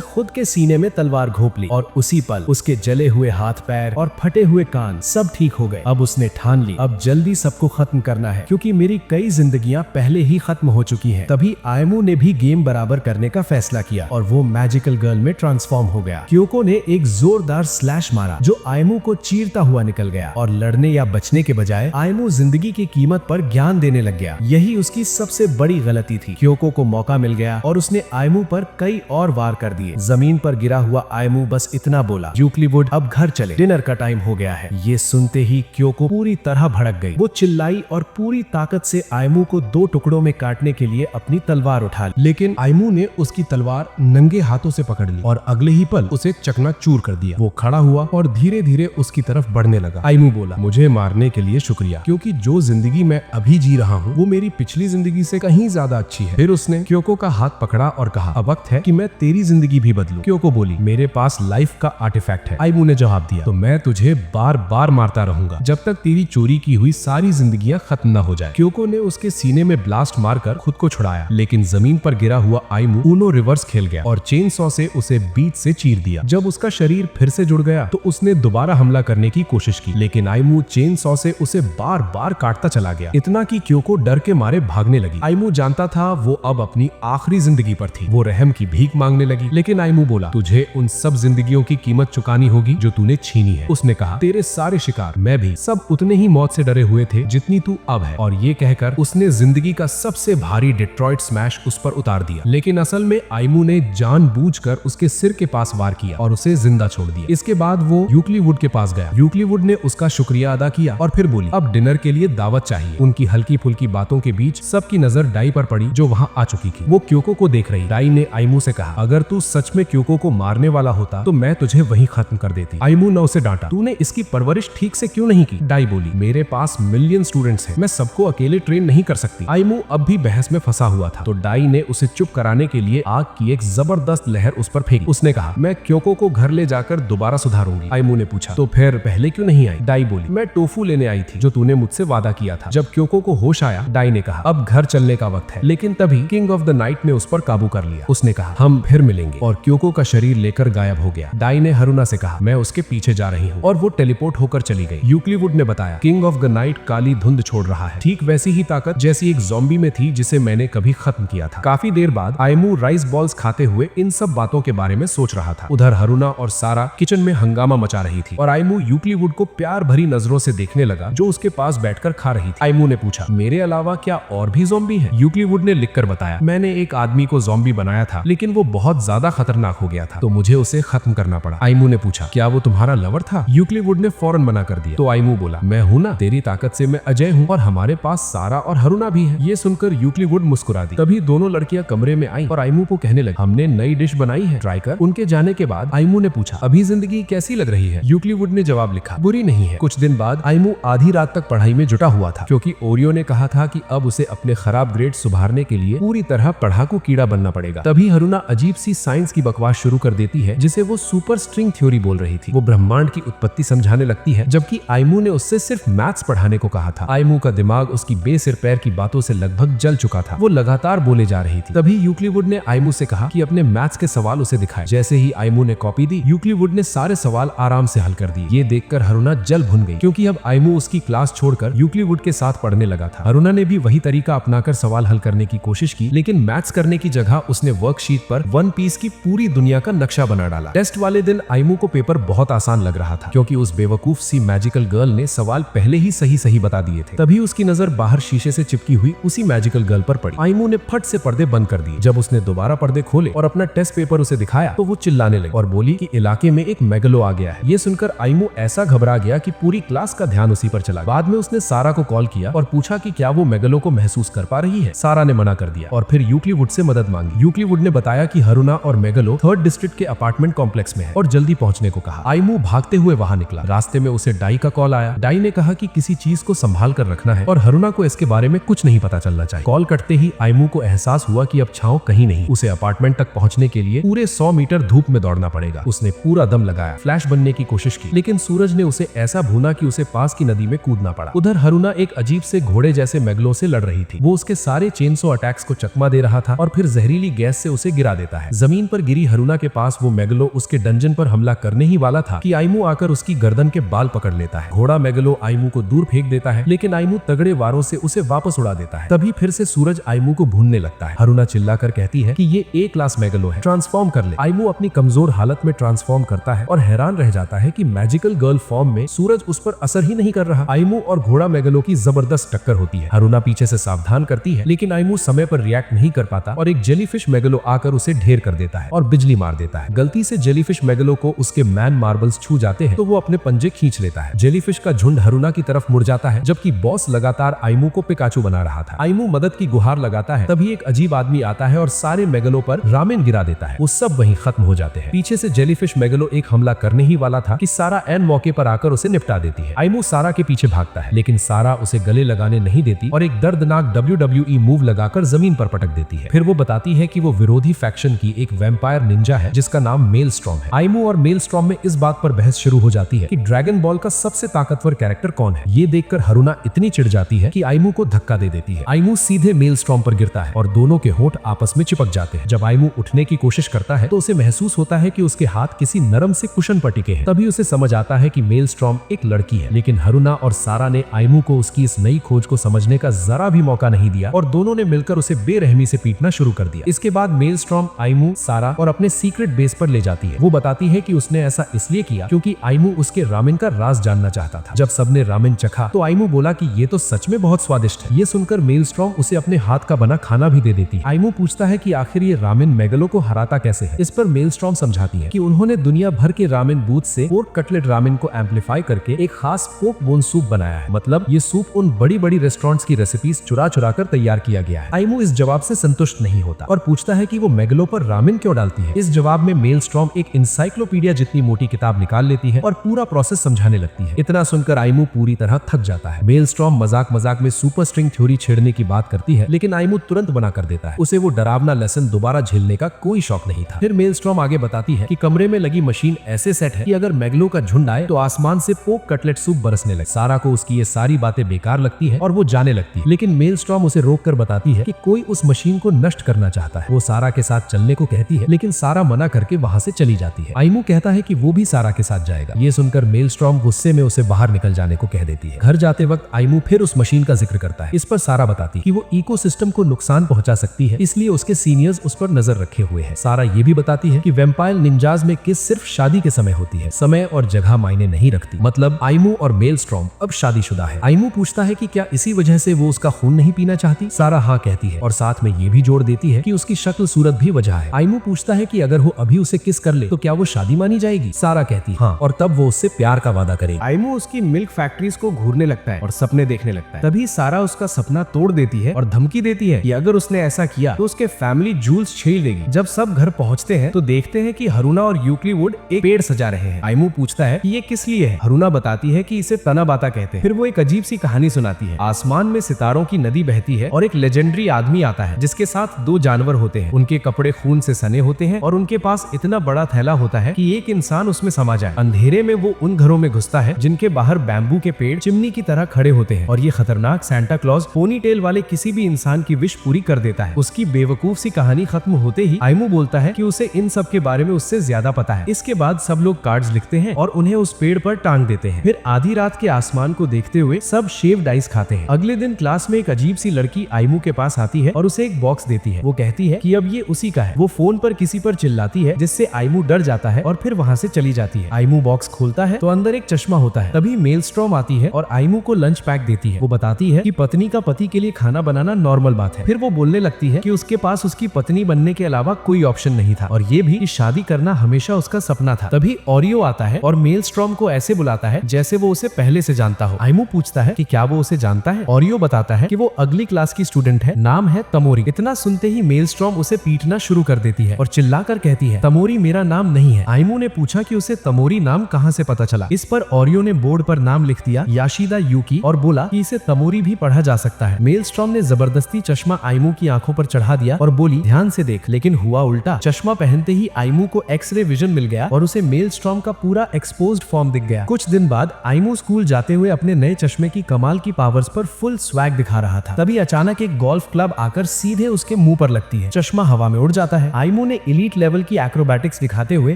खुद के सीने में तलवार घोंप ली और उसी पल उसके जले हुए हाथ पैर और फटे हुए कान सब ठीक हो गए। अब उसने ठान ली अब जल्दी सबको खत्म करना है, क्योंकि मेरी कई जिंदगियां पहले ही खत्म हो चुकी हैं। तभी आयमू ने भी गेम बराबर करने का फैसला किया और वो मैजिकल गर्ल में ट्रांसफॉर्म हो गया। क्योको ने एक जोरदार स्लैश मारा जो आयमू को चीरता हुआ निकल गया और लड़ने या बचने के बजाय आयमू जिंदगी की कीमत पर ज्ञान देने लग गया। यही उसकी सबसे बड़ी गलती थी। क्योको को मौका मिल गया और उसने आयमू पर कई और वार कर दिए। जमीन पर गिरा हुआ आयमू बस इतना बोला, यूक्लिवुड अब घर चले, डिनर का टाइम हो गया है। ये सुनते ही क्योको पूरी तरह भड़क गई। वो चिल्लाई और पूरी ताकत से आयमू को 2 टुकड़ों में काटने के लिए अपनी तलवार उठा ली, लेकिन आयमू ने उसकी तलवार नंगे हाथों से पकड़ ली और अगले ही पल उसे चकनाचूर कर दिया। वो खड़ा हुआ और धीरे धीरे उसकी तरफ बढ़ने लगा। आयमू बोला, मुझे मारने के लिए शुक्रिया, क्योंकि जो जिंदगी मैं अभी जी रहा हूँ वो मेरी पिछली जिंदगी से कहीं ज्यादा अच्छी है। फिर उसने क्योको का हाथ पकड़ा और कहा, अब वक्त है कि मैं तेरी जिंदगी भी बदलूं। क्योको बोली, मेरे पास लाइफ का आर्टिफैक्ट है। आयमू ने जवाब दिया, तो मैं तुझे बार बार मारता रहूंगा जब तक तेरी चोरी की हुई सारी जिंदगियां खत्म न हो जाए। क्योको ने उसके सीने में ब्लास्ट मारकर खुद को छुड़ाया, लेकिन जमीन पर गिरा हुआ आयमू ऊनो रिवर्स खेल गया और चेन सॉ से उसे बीच से चीर दिया। जब उसका शरीर फिर से जुड़ गया तो उसने दोबारा हमला करने की कोशिश की, लेकिन आयमू चेन सॉ से उसे बार बार काटता चला गया, इतना कि क्योको डर के मारे भागने लगी। आयमू जानता था वो अब अपनी आखिरी जिंदगी पर थी। वो रहम की भीख मांगने लगी, लेकिन आयमू बोला, तुझे उन सब जिंदगियों की कीमत चुकानी होगी जो तूने छीनी है। उसने कहा, तेरे सारे शिकार, मैं भी, सब उतने ही मौत से डरे हुए थे जितनी तू अब है। और ये कहकर उसने जिंदगी का सबसे भारी डेट्रॉइट स्मैश उस पर उतार दिया। लेकिन असल में आयमू ने जानबूझकर उसके सिर के पास वार किया और उसे जिंदा छोड़ दिया। इसके बाद वो यूक्लिवुड के पास गया। यूक्लिवुड ने उसका शुक्रिया अदा किया और फिर बोली, अब डिनर के लिए दावत चाहिए। उनकी हल्की फुल्की बातों के बीच सबकी नजर डाई पर पड़ी जो वहाँ आ चुकी थी। वो क्योको को देख रही। डाई ने आयमू से कहा, अगर तू सच में क्योको को मारने वाला होता तो मैं तुझे वहीं खत्म कर देती। आयमू ने उसे डांटा, तूने इसकी परवरिश ठीक से क्यों नहीं की? डाई बोली, मेरे पास मिलियन स्टूडेंट्स हैं, मैं सबको अकेले ट्रेन नहीं कर सकती। आयमू अब भी बहस में फंसा हुआ था, तो डाई ने उसे चुप कराने के लिए आग की एक जबरदस्त लहर उस पर फेंकी। उसने कहा, मैं क्योको को घर ले जाकर दोबारा सुधारूंगी। आयमू ने पूछा, तो फिर पहले क्यों नहीं आई? डाई बोली, मैं टोफू लेने आई थी जो तूने मुझसे वादा किया था। जब क्योको को होश आया, डाई ने कहा, अब घर चलने का वक्त है। लेकिन तभी किंग ऑफ द नाइट ने उस पर काबू कर लिया। उसने कहा, हम फिर मिलेंगे, और क्योको का शरीर लेकर गायब हो गया। डाई ने हरुना से कहा, मैं उसके पीछे जा रही हूँ, और वो टेलीपोर्ट होकर चली गई। यूक्लिवुड ने बताया, किंग ऑफ द नाइट काली धुंध छोड़ रहा है, ठीक वैसी ही ताकत जैसी एक ज़ॉम्बी में थी जिसे मैंने कभी खत्म किया था। काफी देर बाद आयमू राइस बॉल्स खाते हुए इन सब बातों के बारे में सोच रहा था। उधर हरुना और सारा किचन में हंगामा मचा रही थी और आयमू यूक्लिवुड को प्यार भरी नजरों से देखने लगा जो उसके पास बैठकर खा रही थी। आयमू ने पूछा, मेरे अलावा क्या और भी ज़ॉम्बी हैं? यूक्लिवुड ने लिखकर बताया, मैंने एक आदमी को ज़ॉम्बी बनाया था, लेकिन वो बहुत ज्यादा खतरनाक हो गया था, तो मुझे उसे खत्म करना पड़ा। आयमू ने पूछा, क्या वो तुम्हारा लवर था? यूक्लिवुड ने फौरन मना कर दिया। तो आयमू बोला, मैं हूं ना, तेरी ताकत से मैं अजय हूं और हमारे पास सारा और हरुना भी है। ये सुनकर यूक्लिवुड मुस्कुरा दी। तभी दोनों लड़कियां कमरे में आई और आयमू को कहने लगी, हमने नई डिश बनाई है, ट्राई कर। उनके जाने के बाद आयमू ने पूछा, अभी जिंदगी कैसी लग रही है? यूक्लिवुड ने जवाब लिखा, बुरी नहीं है। कुछ दिन बाद आयमू आधी रात तक पढ़ाई में जुटा हुआ था, क्योंकि ओरियो ने कहा था कि अब उसे अपने खराब ग्रेड सुधारने के लिए पूरी तरह पढ़ाकू कीड़ा बनना पड़ेगा। तभी हरुना अजीब सी साइंस की बकवास शुरू कर देती है जिसे वो सुपर स्ट्रिंग थ्योरी बोल रही थी। वो ब्रह्मांड की उत्पत्ति समझाने लगती है, जबकि आयमू ने उससे सिर्फ मैथ्स पढ़ाने को कहा था। आयमू का दिमाग उसकी बेसिर पैर की बातों से लगभग जल चुका था। वो लगातार बोले जा रही थी। तभी यूक्लिवुड ने आयमू से कहा कि अपने मैथ्स के सवाल उसे दिखाए। जैसे ही आयमू ने कॉपी दी, यूक्लिवुड ने सारे सवाल आराम से हल कर दिए। ये देखकर हरुना जल भुन गई, क्योंकि अब आयमू उसकी क्लास छोड़कर यूक्लिवुड के साथ पढ़ने लगा था। हरुना ने भी वही तरीका अपनाकर सवाल हल करने की कोशिश की, लेकिन मैथ्स करने की जगह उसने वर्कशीट पर वन पीस की पूरी दुनिया का नक्शा बना डाला। टेस्ट वाले दिन आयमू को पेपर बहुत आसान लग रहा था, क्योंकि उस बेवकूफ सी मैजिकल गर्ल ने सवाल पहले ही सही बता दिए थे। तभी उसकी नजर बाहर शीशे से चिपकी हुई उसी मैजिकल गर्ल पर पड़ी। आयमू ने फट से पर्दे बंद कर दिए। जब उसने दोबारा पर्दे खोले और अपना टेस्ट पेपर उसे दिखाया, तो वो चिल्लाने लगी और बोली कि इलाके में एक मेगलो आ गया है। ये सुनकर आयमू ऐसा घबरा गया कि पूरी क्लास का ध्यान उसी पर चला। बाद में उसने सारा को कॉल किया और पूछा कि क्या वो मेगलो को महसूस कर पा रही है। सारा ने मना कर दिया और फिर यूक्लिवुड से मदद मांगी। यूक्लिवुड ने बताया कि हरुना और मेगलो 3rd डिस्ट्रिक्ट के अपार्टमेंट कॉम्प्लेक्स में है और जल्दी पहुंचने को कहा। आयमू भागते हुए वहां निकला। रास्ते में उसे डाई का कॉल आया। डाई ने कहा कि किसी चीज को संभाल कर रखना है और हरुना को इसके बारे में कुछ नहीं पता चलना चाहिए। कॉल कटते ही आयमू को एहसास हुआ कि अब छांव कहीं नहीं। उसे अपार्टमेंट तक पहुंचने के लिए पूरे 100 मीटर धूप में दौड़ना पड़ेगा। उसने पूरा दम लगाया, फ्लैश बनने की कोशिश की, लेकिन सूरज ने उसे ऐसा भूना कि उसे पास की नदी में कूदना पड़ा। उधर हरुना एक अजीब से घोड़े जैसे मेगलों से लड़ रही थी। वो उसके सारे चेनसो अटैक्स को चकमा दे रहा था और फिर जहरीली गैस से उसे गिरा देता है। जमीन पर गिरी हरुना के पास वो मेगलो उसके डंजन पर हमला करने ही वाला था कि आइमू आकर उसकी गर्दन के बाल पकड़ लेता है। घोड़ा मेगलो आइमू को दूर फेंक देता है, लेकिन आइमू तगड़े वारों से उसे वापस उड़ा देता है। तभी फिर से सूरज आइमू को भूनने लगता है। हरुना चिल्लाकर कहती है कि ये ए क्लास मेगलो है, ट्रांसफॉर्म कर ले। आइमू अपनी कमजोर हालत में ट्रांसफॉर्म करता है और हैरान रह जाता है कि मैजिकल गर्ल फॉर्म में सूरज उस पर असर ही नहीं कर रहा। आइमू और घोड़ा मेगलो की जबरदस्त टक्कर होती है। हरुना पीछे से सावधान करती है, लेकिन आइमू समय पर रिएक्ट नहीं कर पाता और एक जेलीफिश मेगलो आकर उसे ढेर कर देता है और बिजली मार देता है। गलती से जेलीफिश मेगलो को उसके मैन मार्बल्स छू जाते हैं तो वो अपने पंजे खींच लेता है। जेलीफिश का झुंड हरुना की तरफ मुड़ जाता है, जबकि बॉस लगातार आइमू को पिकाचू बना रहा था। आइमू मदद की गुहार लगाता है, तभी एक अजीब आदमी आता है और सारे मेगलो पर रामेन गिरा देता है। वो सब वहीं खत्म हो जाते हैं। पीछे से जेलीफिश मेगलो एक हमला करने ही वाला था कि सारा एन मौके पर आकर उसे निपटा देती है। आइमू सारा के पीछे भागता है, लेकिन सारा उसे गले लगाने नहीं देती और एक दर्दनाक WWE मूव लगाकर जमीन पर पटक देती है। फिर वो बताती है कि वो विरोधी फैक्शन की एक वैम्पायर निंजा है जिसका नाम मेलस्ट्रॉम है। आइमू और मेलस्ट्रॉम में इस बात पर बहस शुरू हो जाती है कि ड्रैगन बॉल का सबसे ताकतवर कैरेक्टर कौन है। ये देखकर हरुना इतनी चिढ़ जाती है कि आइमू को धक्का दे देती है। आइमू सीधे मेलस्ट्रॉम पर गिरता है और दोनों के होंठ आपस में चिपक जाते हैं। जब आइमू उठने की कोशिश करता है तो उसे महसूस होता है कि उसके हाथ किसी नरम से कुशन पर टिके हैं। तभी उसे समझ आता है कि मेलस्ट्रॉम एक लड़की है, लेकिन हरुना और सारा ने आइमू को उसकी इस नई खोज को समझने का जरा भी मौका नहीं दिया और दोनों ने मिलकर उसे बेरहमी से पीटना शुरू कर दिया। इसके बाद मेलस्ट्रॉम आइमू, सारा और अपने सीक्रेट बेस पर ले जाती है। वो बताती है कि उसने ऐसा इसलिए किया क्योंकि आइमू उसके रामेन का राज जानना चाहता था। जब सबने रामेन चखा तो आइमू बोला कि ये तो सच में बहुत स्वादिष्ट है। ये सुनकर मेलस्ट्रॉम उसे अपने हाथ का बना खाना भी दे देती है। आइमू पूछता है कि आखिर ये रामेन मेगलो को हराता कैसे है। इस पर मेलस्ट्रॉम समझाती है कि उन्होंने दुनिया भर के रामेन बूथ से पोर्क कटलेट रामेन को एम्पलीफाई करके एक खास पोक बोन सूप बनाया है। मतलब ये सूप उन बड़ी बड़ी रेस्टोरेंट्स की रेसिपीज चुरा चुरा कर तैयार किया गया है। आइमू इस जवाब से संतुष्ट नहीं होता और पूछता है कि वो मेगलो पर रामेन क्यों डालती है। इस जवाब में मेलस्ट्रॉम एक इंसाइक्लोपीडिया जितनी मोटी किताब निकाल लेती है और पूरा प्रोसेस समझाने लगती है। इतना सुनकर आइमू पूरी तरह थक जाता है। मेलस्ट्रॉम मजाक मजाक में सुपर स्ट्रिंग थ्योरी छेड़ने की बात करती है, लेकिन आइमू तुरंत बना कर देता है। उसे वो डरावना लेसन दोबारा झेलने का कोई शौक नहीं था। फिर मेलस्ट्रॉम आगे बताती है कि कमरे में लगी मशीन ऐसे सेट है कि अगर मेगलो का झुंड आए तो आसमान से पोक कटलेट सूप बरसने लगे। सारा को उसकी ये सारी बातें बेकार लगती है और वो जाने लगती है, लेकिन मेलस्ट्रॉम उसे रोक कर बताती है कि कोई उस मशीन को नष्ट करना चाहता है। वो सारा के साथ चलने को कहती है, लेकिन सारा मना करके वहाँ से चली जाती है। आइमू कहता है कि वो भी सारा के साथ जाएगा। ये सुनकर मेलस्ट्रॉम गुस्से में उसे बाहर निकल जाने को कह देती है। घर जाते वक्त आइमू फिर उस मशीन का जिक्र करता है। इस पर सारा बताती है कि वो इकोसिस्टम को नुकसान पहुंचा सकती है, इसलिए उसके सीनियर्स उस पर नजर रखे हुए हैं। सारा ये भी बताती है कि वैम्पायर निंजाज में किस सिर्फ शादी के समय होती है, समय और जगह मायने नहीं रखती। मतलब आइमू और मेलस्ट्रॉम अब शादीशुदा है। आइमू पूछता है कि क्या इसी वजह से वो उसका खून नहीं पीना चाहती। सारा हाँ कहती है और साथ में ये भी जोड़ देती है कि उसकी शक्ल सूरत भी वजह है। आइमू पूछता है कि अगर वो अभी उसे किस कर ले तो क्या वो शादी मानी जाएगी। सारा कहती हाँ, और तब वो उससे प्यार का वादा करेगी। आइमू उसकी मिल्क फैक्ट्रीज को घूरने लगता है और सपने देखने लगता है। तभी सारा उसका सपना तोड़ देती है और धमकी देती है कि अगर उसने ऐसा किया तो उसके फैमिली जूल्स छीन लेगी। जब सब घर पहुंचते हैं तो देखते हैं कि हरुना और यूक्ली वुड एक पेड़ सजा रहे हैं। आइमू पूछता है कि ये किस लिए है। हरुना बताती है कि इसे तनाबाता कहते हैं। फिर वो एक अजीब सी कहानी सुनाती है। आसमान में सितारों की नदी बहती है और एक लेजेंडरी आदमी आता है जिसके साथ दो जानवर होते हैं। उनके कपड़े खून से सने होते हैं और उनके पास इतना बड़ा थैला होता है कि एक इंसान उसमें समा जाए। अंधेरे में वो उन घरों में घुसता है जिनके बाहर बैम्बू के पेड़ चिमनी की तरह खड़े होते हैं और ये खतरनाक सैंटा क्लॉज पोनी टेल वाले किसी भी इंसान की विश पूरी कर देता है। उसकी बेवकूफ सी कहानी खत्म होते ही आइमू बोलता है कि उसे इन सब के बारे में उससे ज्यादा पता है। इसके बाद सब लोग कार्ड्स लिखते हैं और उन्हें उस पेड़ पर टांग देते हैं। फिर आधी रात के आसमान को देखते हुए सब शेव डाइस खाते हैं। अगले दिन क्लास में एक अजीब सी लड़की आइमू के पास आती है और उसे एक बॉक्स देती है। वो कहती है कि अब ये उसी का है। वो फोन पर किसी पर चिल्लाती है जिससे आइमू डर जाता है और फिर वहाँ से चली जाती है। आइमू बॉक्स खोलता है तो अंदर एक चश्मा होता है। तभी मेलस्ट्रॉम आती है और आइमू को लंच पैक देती है। वो बताती है कि पत्नी का पति के लिए खाना बनाना नॉर्मल बात है। फिर वो बोलने लगती है कि उसके पास उसकी पत्नी बनने के अलावा कोई ऑप्शन नहीं था और ये भी कि शादी करना हमेशा उसका सपना था। तभी ओरियो आता है और मेलस्ट्रॉम को ऐसे बुलाता है जैसे वो उसे पहले से जानता हो। आइमू पूछता है कि क्या वो उसे जानता है। ओरियो बताता है कि वो अगली क्लास की स्टूडेंट है, नाम है तमोरी। इतना सुनते ही मेलस्ट्रॉम उसे पीटना शुरू कर देती है और चिल्लाकर कहती है तमोरी मेरा नाम नहीं है। आइमू ने पूछा कि उसे तमोरी नाम कहाँ से पता चला। इस पर ओरियो ने बोर्ड पर नाम लिख दिया याशिदा यूकी और बोला कि इसे तमोरी भी पढ़ा जा सकता है। मेलस्ट्रॉम ने जबरदस्ती चश्मा आइमू की आंखों पर चढ़ा दिया और बोली ध्यान से देख, लेकिन हुआ उल्टा। चश्मा पहनते ही आइमू को एक्सरे विजन मिल गया और उसे मेलस्ट्रॉम का पूरा एक्सपोज्ड फॉर्म दिख गया। कुछ दिन बाद आइमू स्कूल जाते हुए अपने नए चश्मे की कमाल की पावर पावर्स पर फुल स्वैग दिखा रहा था। तभी अचानक एक गोल्फ क्लब आकर सीधे उसके मुंह पर लगती है। चश्मा हवा में उड़ जाता है। आइमू ने एलीट लेवल की एक्रोबैटिक्स दिखाते हुए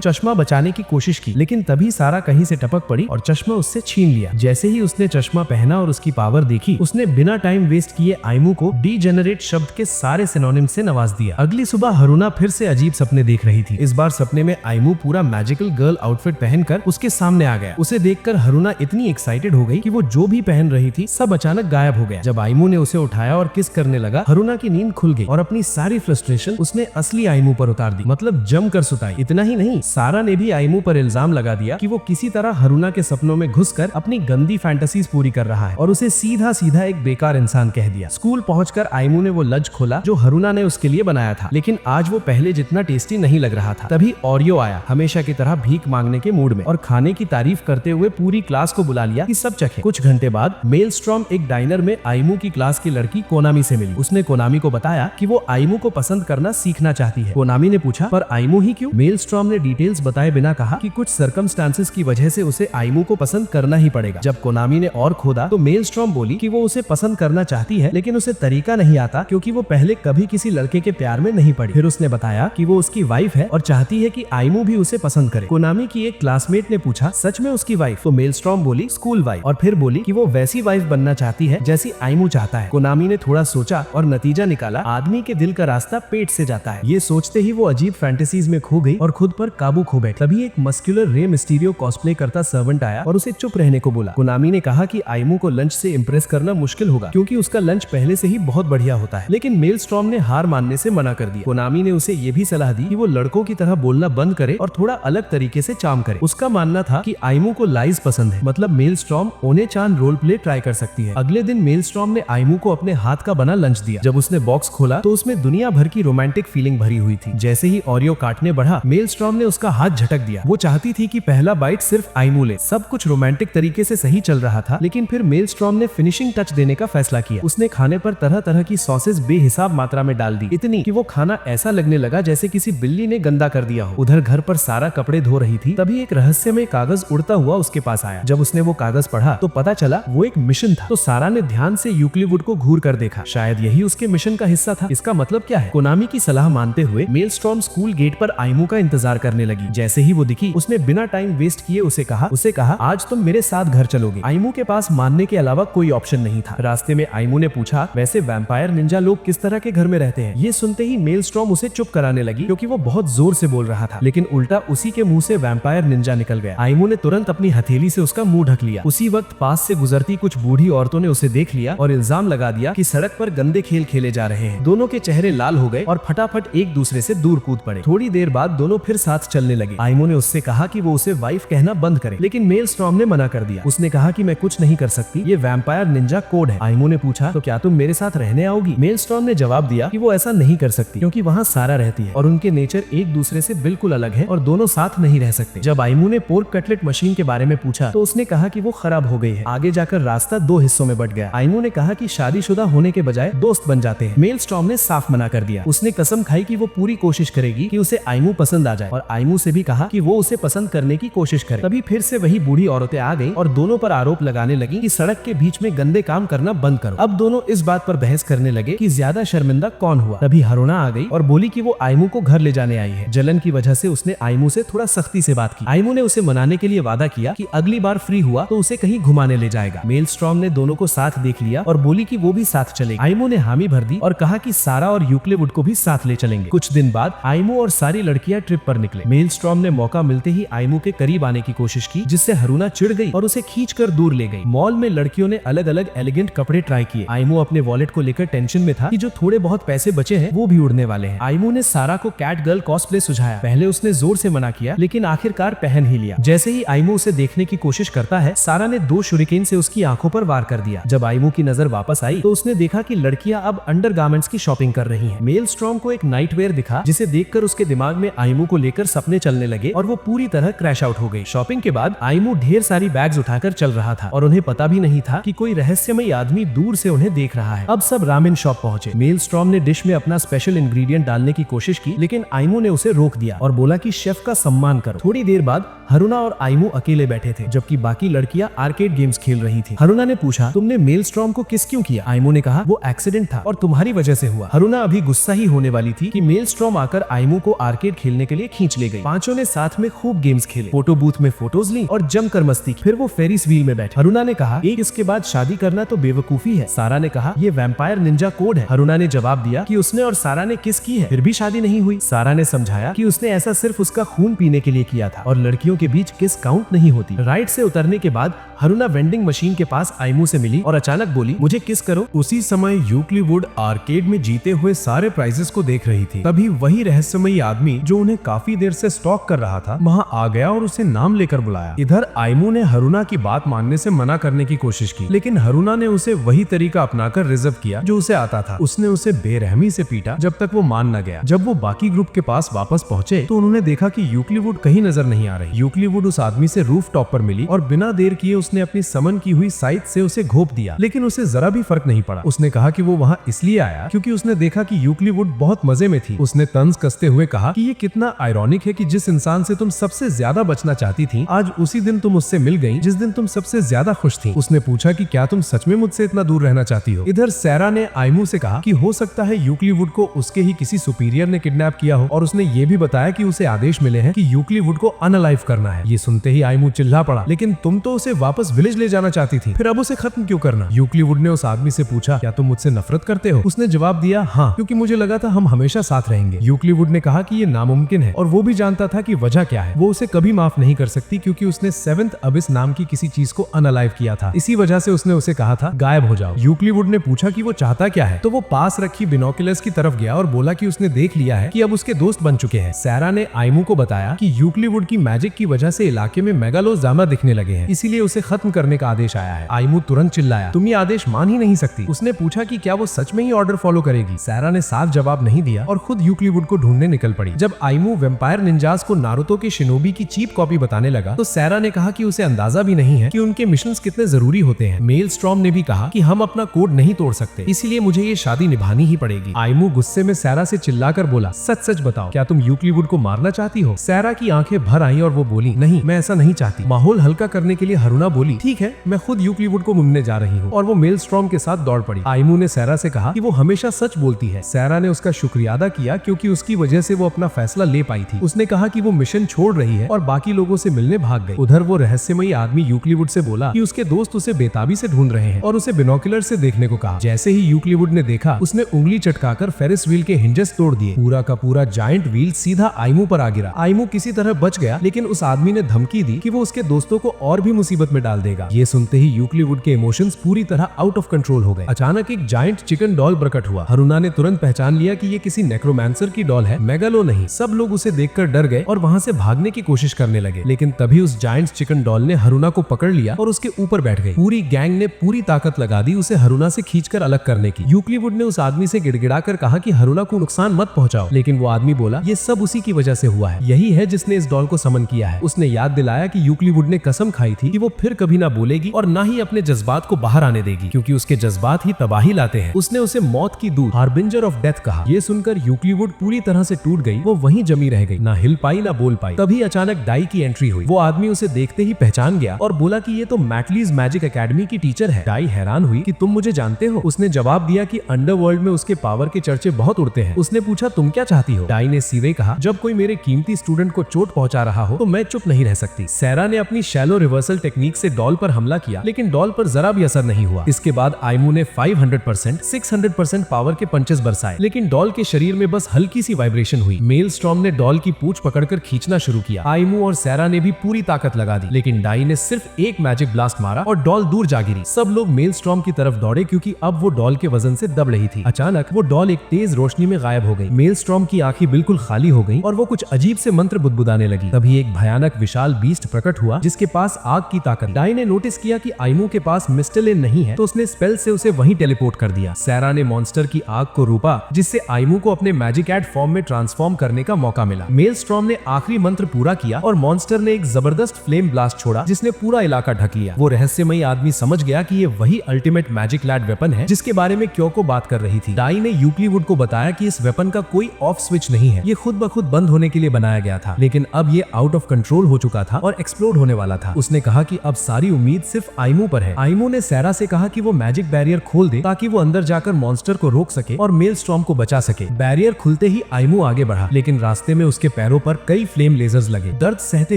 चश्मा बचाने की कोशिश की, लेकिन तभी सारा कहीं से टपक पड़ी और चश्मा उससे छीन लिया। जैसे ही उसने चश्मा पहना और उसकी पावर देखी, उसने बिना टाइम वेस्ट किए आइमू को डीजेनरेट शब्द के सारे सिनोनिम से नवाज दिया। अगली सुबह हरुना फिर से अजीब सपने देख रही थी। इस बार सपने में आइमू पूरा मैजिकल गर्ल आउटफिट पहनकर उसके सामने आ गया। उसे देखकर हरुना इतनी एक्साइटेड हो गई कि वो जो भी पहन रही थी सब अचानक गायब हो गया। जब आइमू ने उसे उठाया और किस करने लगा, हरुना की नींद खुल गई और अपनी सारी फ्रस्ट्रेशन उसने असली आइमू पर उतार दी, मतलब जमकर सुताई। इतना ही नहीं, सारा ने भी आइमू पर इल्जाम लगा दिया कि वो किसी तरह हरुना के सपनों में घुसकर अपनी गंदी फैंटेसीज पूरी कर रहा है और उसे सीधा सीधा एक बेकार इंसान कह दिया। स्कूल पहुंचकर आइमू ने वो लंच खोला जो हरुना ने उसके लिए बनाया था, लेकिन आज वो पहले जितना टेस्टी नहीं लग रहा था। तभी ओरियो आया, हमेशा की तरह भीख मांगने के मूड में, और खाने की तारीफ करते हुए पूरी क्लास को बुला लिया कि सब चखे। कुछ घंटे बाद मेलस्ट्रॉम एक डाइनर में आइमू की क्लास की लड़की कोनामी से मिली। उसने कोनामी को बताया कि वो आइमू को पसंद करना सीखना चाहती है। कोनामी ने पूछा, पर आइमू ही क्यों? मेलस्ट्रॉम ने डिटेल्स बताए बिना कहा कि कुछ सर्कमस्टांसेस की वजह से उसे आइमू को पसंद करना ही पड़ेगा। जब कोनामी ने और खोदा तो मेलस्ट्रॉम बोली कि वो उसे पसंद करना चाहती है, लेकिन उसे तरीका नहीं आता क्योंकि वो पहले कभी किसी लड़के के प्यार में नहीं पड़ी। फिर उसने बताया कि वो उसकी वाइफ है और चाहती है कि आइमू भी उसे पसंद करे। कोनामी की एक क्लासमेट ने पूछा, सच में उसकी वाइफ? तो मेलस्ट्रॉम बोली, स्कूल वाइफ, और फिर बोली कि वो वैसी वाइफ बनना चाहती है जैसी आइमू चाहता है। कोनामी ने थोड़ा सोचा और नतीजा निकाला, आदमी के दिल का रास्ता पेट से जाता है। ये सोचते ही वो अजीब फैंटेसीज में खो गई और खुद पर काबू खो बैठी। तभी एक मस्कुलर रे मिस्टीरियो कॉस्प्ले करता सर्वेंट आया और उसे चुप रहने को बोला। कोनामी ने कहा कि आइमू को लंच से इम्प्रेस करना मुश्किल होगा क्योंकि उसका लंच पहले से ही बहुत बढ़िया होता है, लेकिन मेलस्ट्रॉम ने हार मानने से मना कर दिया। कोनामी ने उसे ये भी सलाह दी कि वो लड़कों की तरह बोलना बंद करे और थोड़ा अलग तरीके से चार्म करे। उसका मानना था कि आइमू को लाइज पसंद है, मतलब मेलस्ट्रॉम ओने चान रोल प्ले ट्राई कर सकती है। अगले दिन मेलस्ट्रॉम ने आइमू को अपने हाथ का बना लंच दिया। जब उसने बॉक्स खोला तो उसमें दुनिया भर की रोमांटिक फीलिंग भरी हुई थी। जैसे ही ओरियो काटने बढ़ा, मेलस्ट्रॉम ने उसका हाथ झटक दिया। वो चाहती थी कि पहला बाइट सिर्फ आइमू ले। सब कुछ रोमांटिक तरीके से सही चल रहा था, लेकिन फिर मेलस्ट्रॉम ने फिनिशिंग टच देने का फैसला किया। उसने खाने पर तरह तरह की सॉसेस बेहिसाब मात्रा में डाल दी, इतनी कि वो खाना ऐसा लगने लगा जैसे किसी बिल्ली ने गंदा कर दिया हो। उधर घर पर सारा कपड़े धो रही थी, तभी एक रहस्यमय कागज उड़ता हुआ उसके पास आया। जब उसने वो कागज पढ़ा तो पता चला वो एक मिशन था। तो सारा ने ध्यान से यूक्लिवुड को घूर कर देखा, शायद यही उसके मिशन का हिस्सा था। इसका मतलब क्या है? कोनामी की सलाह मानते हुए मेलस्ट्रॉम स्कूल गेट पर आइमू का इंतजार करने लगी। जैसे ही वो दिखी, उसने बिना टाइम वेस्ट किए उसे कहा आज तुम मेरे साथ घर चलोगे। आइमू के पास मानने के अलावा कोई ऑप्शन नहीं था। रास्ते में आइमू ने पूछा, वैसे वैम्पायर निंजा लोग किस तरह के घर में रहते हैं? ये सुनते ही मेलस्ट्रॉम उसे चुप कराने लगी क्योंकि वो बहुत जोर से बोल रहा था, लेकिन उल्टा उसी के मुंह से वैम्पायर निंजा निकल गया। आइमू ने तुरंत अपनी हथेली से उसका मुंह ढक लिया। उसी वक्त पास से गुजरती कुछ बूढ़ी औरतों ने उसे देख लिया और इल्जाम लगा दिया कि सड़क पर गंदे खेल खेले जा रहे हैं। दोनों के चेहरे लाल हो गए और फटाफट एक दूसरे से दूर कूद पड़े। थोड़ी देर बाद दोनों फिर साथ चलने लगे। आइमू ने उससे कहा कि वो उसे वाइफ कहना बंद करे, लेकिन मेलस्ट्रॉम ने मना कर दिया। उसने कहा कि मैं कुछ नहीं कर सकती, ये वैम्पायर निंजा कोड है। आइमू ने पूछा, तो क्या तुम मेरे साथ रहने आओगी? मेलस्ट्रॉम ने जवाब दिया कि वो ऐसा नहीं कर सकती क्योंकि वहाँ सारा रहती है और उनके नेचर एक दूसरे से बिल्कुल अलग है और दोनों साथ नहीं रह सकते। जब आइमू ने पोर्क कटलेट मशीन के बारे में पूछा तो उसने कहा कि वो खराब हो गई है। आगे जाकर रास्ता दो हिस्सों में बट गया। आइमू ने कहा कि शादीशुदा होने के बजाय दोस्त बन जाते हैं। मेलस्ट्रॉम ने साफ मना कर दिया। उसने कसम खाई कि वो पूरी कोशिश करेगी कि उसे आइमू पसंद आ जाए और आइमू से भी कहा कि वो उसे पसंद करने की कोशिश करे। तभी फिर से वही बूढ़ी औरतें आ गई और दोनों पर आरोप लगाने लगी कि सड़क के बीच में गंदे काम करना बंद करो। अब दोनों इस बात पर बहस करने लगे कि ज्यादा शर्मिंदा कौन हुआ। तभी हरुना आ गई और बोली कि वो आइमू को घर ले जाने आई है। जलन की वजह से उसने आइमू से थोड़ा सख्ती से बात की। आइमू ने उसे मनाने के लिए वादा किया कि अगली बार फ्री हुआ तो उसे कहीं घुमाने ले जाएगा। मेलस्ट्रॉम ने दोनों को साथ देख लिया और बोली कि वो भी साथ चलेगी। आइमू ने हामी भर दी और कहा कि सारा और यूक्लिवुड को भी साथ ले चलेंगे। कुछ दिन बाद आइमू और सारी लड़कियां ट्रिप पर निकले। मेलस्ट्रॉम ने मौका मिलते ही आइमू के करीब आने की कोशिश की, जिससे हरुना चिढ़ गई और उसे खींचकर दूर ले गई। मॉल में लड़कियों ने अलग अलग एलिगेंट कपड़े ट्राई किए। आइमू अपने वॉलेट को लेकर टेंशन में था कि जो थोड़े बहुत पैसे बचे हैं वो भी उड़ने वाले हैं। आइमू ने सारा को कैट गर्ल कॉस्प्ले सुझाया। पहले उसने जोर से मना किया, लेकिन आखिरकार पहन ही लिया। जैसे ही आइमू उसे देखने की कोशिश करता है, सारा ने 2 शुरिकेन से उसकी आंखों पर वार कर दिया। जब आइमू की नजर वापस आई तो उसने देखा कि लड़कियां अब अंडरगारमेंट्स की शॉपिंग कर रही हैं। मेलस्ट्रॉम को एक नाइटवेयर दिखा, जिसे देखकर उसके दिमाग में आइमू को लेकर सपने चलने लगे और वो पूरी तरह क्रैश आउट हो गई। शॉपिंग के बाद आइमू ढेर सारी बैग्स उठाकर चल रहा था और उन्हें पता भी नहीं था कि कोई रहस्यमय आदमी दूर से उन्हें देख रहा है। अब सब रामेन शॉप पहुंचे। मेलस्ट्रॉम ने डिश में अपना स्पेशल इंग्रेडिएंट डालने की कोशिश की, लेकिन आइमू ने उसे रोक दिया और बोला कि शेफ का सम्मान करो। थोड़ी देर बाद हरुना और आइमू अकेले बैठे थे, जबकि बाकी लड़कियां आर्केड गेम्स खेल रही थी। हरुना ने पूछा, पूछा, तुमने मेलस्ट्रॉम को किस क्यों किया? आइमू ने कहा, वो एक्सीडेंट था और तुम्हारी वजह से हुआ। हरुना अभी गुस्सा ही होने वाली थी कि मेलस्ट्रॉम आकर आइमू को आर्केड खेलने के लिए खींच ले गई। पांचों ने साथ में खूब गेम्स खेले, फोटो बूथ में फोटोज ली और जमकर मस्ती की। फिर वो फेरिस व्हील में बैठे। हरुना ने कहा, एक इसके बाद शादी करना तो बेवकूफी है। सारा ने कहा, ये वैम्पायर निंजा कोड है। हरुना ने जवाब दिया कि उसने और सारा ने किस की है, फिर भी शादी नहीं हुई। सारा ने समझाया कि उसने ऐसा सिर्फ उसका खून पीने के लिए किया था और लड़कियों के बीच किस काउंट नहीं होती। राइड से उतरने के बाद हरुना वेंडिंग मशीन के पास आइमू से मिली और अचानक बोली, मुझे किस करो। उसी समय यूक्लिवुड आर्केड में जीते हुए सारे प्राइजेस को देख रही थी। तभी वही रहस्यमयी आदमी जो उन्हें काफी देर से स्टॉक कर रहा था वहां आ गया और उसे नाम लेकर बुलाया। इधर आइमू ने हरुना की बात मानने से मना करने की कोशिश की, लेकिन हरुना ने उसे वही तरीका अपनाकर रिजर्व किया जो उसे आता था। उसने उसे बेरहमी से पीटा जब तक वो मान न गया। जब वो बाकी ग्रुप के पास वापस पहुंचे तो उन्होंने देखा कि यूक्लिवुड कहीं नजर नहीं आ रही। यूक्लिवुड उस आदमी से रूफ टॉप पर मिली और बिना देर किए उसने अपनी समन की हुई साइट से उसे घोप दिया, लेकिन उसे जरा भी फर्क नहीं पड़ा। उसने कहा कि वो वहाँ इसलिए आया क्योंकि उसने देखा कि यूक्लिवुड बहुत मजे में थी। उसने तंज कसते हुए कहा कि ये कितना आयरॉनिक है कि जिस इंसान से तुम सबसे ज्यादा बचना चाहती थी आज उसी दिन तुम उससे मिल गई जिस दिन तुम सबसे ज्यादा खुश थी। उसने पूछा कि क्या तुम सच में मुझसे इतना दूर रहना चाहती हो? इधर सैरा ने आइमू से कहा कि हो सकता है यूक्लिवुड को उसके ही किसी सुपीरियर ने किडनैप किया हो और उसने ये भी बताया कि उसे आदेश मिले हैं कि यूक्लिवुड को अनअलाइव करना है। ये सुनते ही आइमू चिल्ला पड़ा, लेकिन तुम तो उसे वापस विलेज ले जाना चाहती थी, फिर अब उसे खत्म क्यों करना? यूक्लिवुड ने उस आदमी से पूछा, क्या तुम मुझसे नफरत करते हो? उसने जवाब दिया, हाँ, क्योंकि मुझे लगा था हम हमेशा साथ रहेंगे। यूक्लिवुड ने कहा कि ये नामुमकिन है और वो भी जानता था कि वजह क्या है। वो उसे कभी माफ नहीं कर सकती क्योंकि उसने सेवेंथ अबिस नाम की किसी चीज को अनअलाइव किया था। इसी वजह से उसने उसे कहा था गायब हो जाओ। यूक्लिवुड ने पूछा कि वो चाहता क्या है, तो वो पास रखी बिनोकुलर्स की तरफ गया और बोला कि उसने देख लिया है कि अब उसके दोस्त बन चुके हैं। सैरा ने आइमू को बताया कि यूक्लिवुड की मैजिक की वजह से इलाके में मेगालोजामा दिखने लगे हैं, इसीलिए उसे खत्म करने का आदेश आया है। आइमू तुरंत चिल्लाया, तुम ये आदेश मान ही नहीं सकती। उसने पूछा कि क्या वो सच में ही ऑर्डर फॉलो करेगी। सैरा ने साफ जवाब नहीं दिया और खुद यूक्लिवुड को ढूंढने निकल पड़ी। जब आइमू वेम्पायर निंजास को नारुतो के शिनोबी की चीप कॉपी बताने लगा तो सैरा ने कहा कि उसे अंदाजा भी नहीं है कि उनके मिशंस कितने जरूरी होते हैं। मेलस्ट्रॉम ने भी कहा कि हम अपना कोड नहीं तोड़ सकते, इसीलिए मुझे ये शादी निभानी ही पड़ेगी। आइमू गुस्से में सैरा से चिल्लाकर बोला, सच सच बताओ, क्या तुम यूक्लिवुड को मारना चाहती हो? सैरा की आंखें भर आई और वो बोली, नहीं, मैं ऐसा नहीं चाहती। माहौल हल्का करने के लिए हरुना बोली, ठीक है, मैं खुद यूक्लिवुड को मिलने जा रही हूँ, और वो मेलस्ट्रॉम के साथ दौड़ पड़ी। आइमू ने सैरा से कहा कि वो हमेशा सच बोलती है। सैरा ने उसका शुक्रिया अदा किया क्योंकि उसकी वजह से वो अपना फैसला ले पाई थी। उसने कहा कि वो मिशन छोड़ रही है और बाकी लोगों से मिलने भाग गई। उधर वो रहस्यमयी आदमी यूक्लिवुड से बोला कि उसके दोस्त उसे बेताबी से ढूंढ रहे हैं और उसे बिनोकुलर से देखने को कहा। जैसे ही यूक्लिवुड ने देखा उसने उंगली चटकाकर फेरिस व्हील के हिंजेस तोड़ दिए। पूरा का पूरा जायंट व्हील सीधा आइमू पर आ गिरा। आइमू किसी तरह बच गया, लेकिन उस आदमी ने धमकी दी कि वो उसके दोस्तों को और भी मुसीबत में डाल देगा। ये सुनते ही यूक्लिवुड के इमोशंस पूरी तरह आउट ऑफ कंट्रोल हो गए। अचानक एक जायंट चिकन डॉल प्रकट हुआ। हरुना ने तुरंत पहचान लिया कि ये किसी नेक्रोमैंसर की डॉल है, मेगालो नहीं। सब लोग उसे देखकर डर गए और वहां से भागने की कोशिश करने लगे, लेकिन तभी उस जायंट चिकन डॉल ने हरुना को पकड़ लिया और उसके ऊपर बैठ गई। पूरी गैंग ने पूरी ताकत लगा दी उसे हरुना से खींचकर अलग करने की। यूक्लिवुड ने उस आदमी से गिड़गिड़ाकर कहा कि हरुना को नुकसान मत पहुंचाओ, लेकिन वो आदमी बोला, ये सब उसी की वजह से हुआ है, यही है जिसने इस डॉल को समन किया है। उसने याद दिलाया कि यूक्लिवुड ने कसम खाई थी कि वो फिर कभी ना बोलेगी और ना ही अपने जज्बात को बाहर आने देगी, क्योंकि उसके जज्बात ही तबाही लाते हैं। उसने उसे मौत की दूत, हार्बिंजर ऑफ डेथ कहा। ये सुनकर यूक्लिवुड पूरी तरह से टूट गई। वो वहीं जमी रह गई, ना हिल पाई ना बोल पाई। तभी अचानक डाई की एंट्री हुई। वो आदमी उसे देखते ही पहचान गया और बोला कि ये तो मैटलीज मैजिक एकेडमी की टीचर है। डाई हैरान हुई कि तुम मुझे जानते हो? उसने जवाब दिया कि अंडरवर्ल्ड में उसके पावर के चर्चे बहुत उड़ते हैं। उसने पूछा, तुम क्या चाहती हो? डाई ने सीधे कहा, जब कोई मेरे कीमती स्टूडेंट को चोट पहुंचा रहा हो तो मैं चुप नहीं रह सकती। सैरा ने अपनी शैलो रिवर्सल टेक्निक से डॉल पर हमला किया, लेकिन डॉल पर जरा भी असर नहीं हुआ। इसके बाद आइमू ने 500%, 600% पावर के पंचेस बरसाए, लेकिन डॉल के शरीर में बस हल्की सी वाइब्रेशन हुई। मेलस्ट्रॉम ने डॉल की पूंछ पकड़कर खींचना शुरू किया। आइमू और सैरा ने भी पूरी ताकत लगा दी, लेकिन डाई ने सिर्फ एक मैजिक ब्लास्ट मारा और डॉल दूर जा गिरी। सब लोग मेलस्ट्रॉम की तरफ दौड़े क्योंकि अब वो डॉल के वजन से दब रही थी। अचानक वो डॉल एक तेज रोशनी में गायब हो गई। मेलस्ट्रॉम की आंखें बिल्कुल खाली हो गईं और वो कुछ अजीब से मंत्र बुदबुदाने लगी। तभी एक भयानक विशाल बीस्ट प्रकट हुआ जिसके पास आग की ताकत। डाई ने नोटिस किया कि आइमू के पास मिस्टरलेन नहीं है, तो उसने स्पेल से उसे वहीं टेलीपोर्ट कर दिया। सैरा ने मॉन्स्टर की आग को रोका, जिससे आइमू को अपने मैजिक एड फॉर्म में ट्रांसफॉर्म करने का मौका मिला। मेलस्ट्रॉम ने आखिरी मंत्र पूरा किया और मॉन्स्टर ने एक जबरदस्त फ्लेम ब्लास्ट छोड़ा जिसने पूरा इलाका ढक लिया। वो रहस्यमयी आदमी समझ गया कि ये वही अल्टीमेट मैजिक लैड वेपन है जिसके बारे में क्योको बात कर रही थी। डाई ने यूक्लिवुड को बताया कि इस वेपन का कोई ऑफ स्विच नहीं है, ये खुद ब खुद बंद होने के लिए बनाया गया था, लेकिन अब ये आउट ऑफ कंट्रोल हो चुका था और एक्सप्लोड होने वाला था। उसने कहा कि अब सारी उम्मीद सिर्फ आइमू पर है। आइमू ने सारा से कहा कि वो मैजिक बैरियर खोल दे ताकि वो अंदर जाकर मॉन्स्टर को रोक सके और मेलस्ट्रॉम को बचा सके। बैरियर खुलते ही आइमू आगे बढ़ा, लेकिन रास्ते में उसके पैरों पर कई फ्लेम लेजर्स लगे। दर्द सहते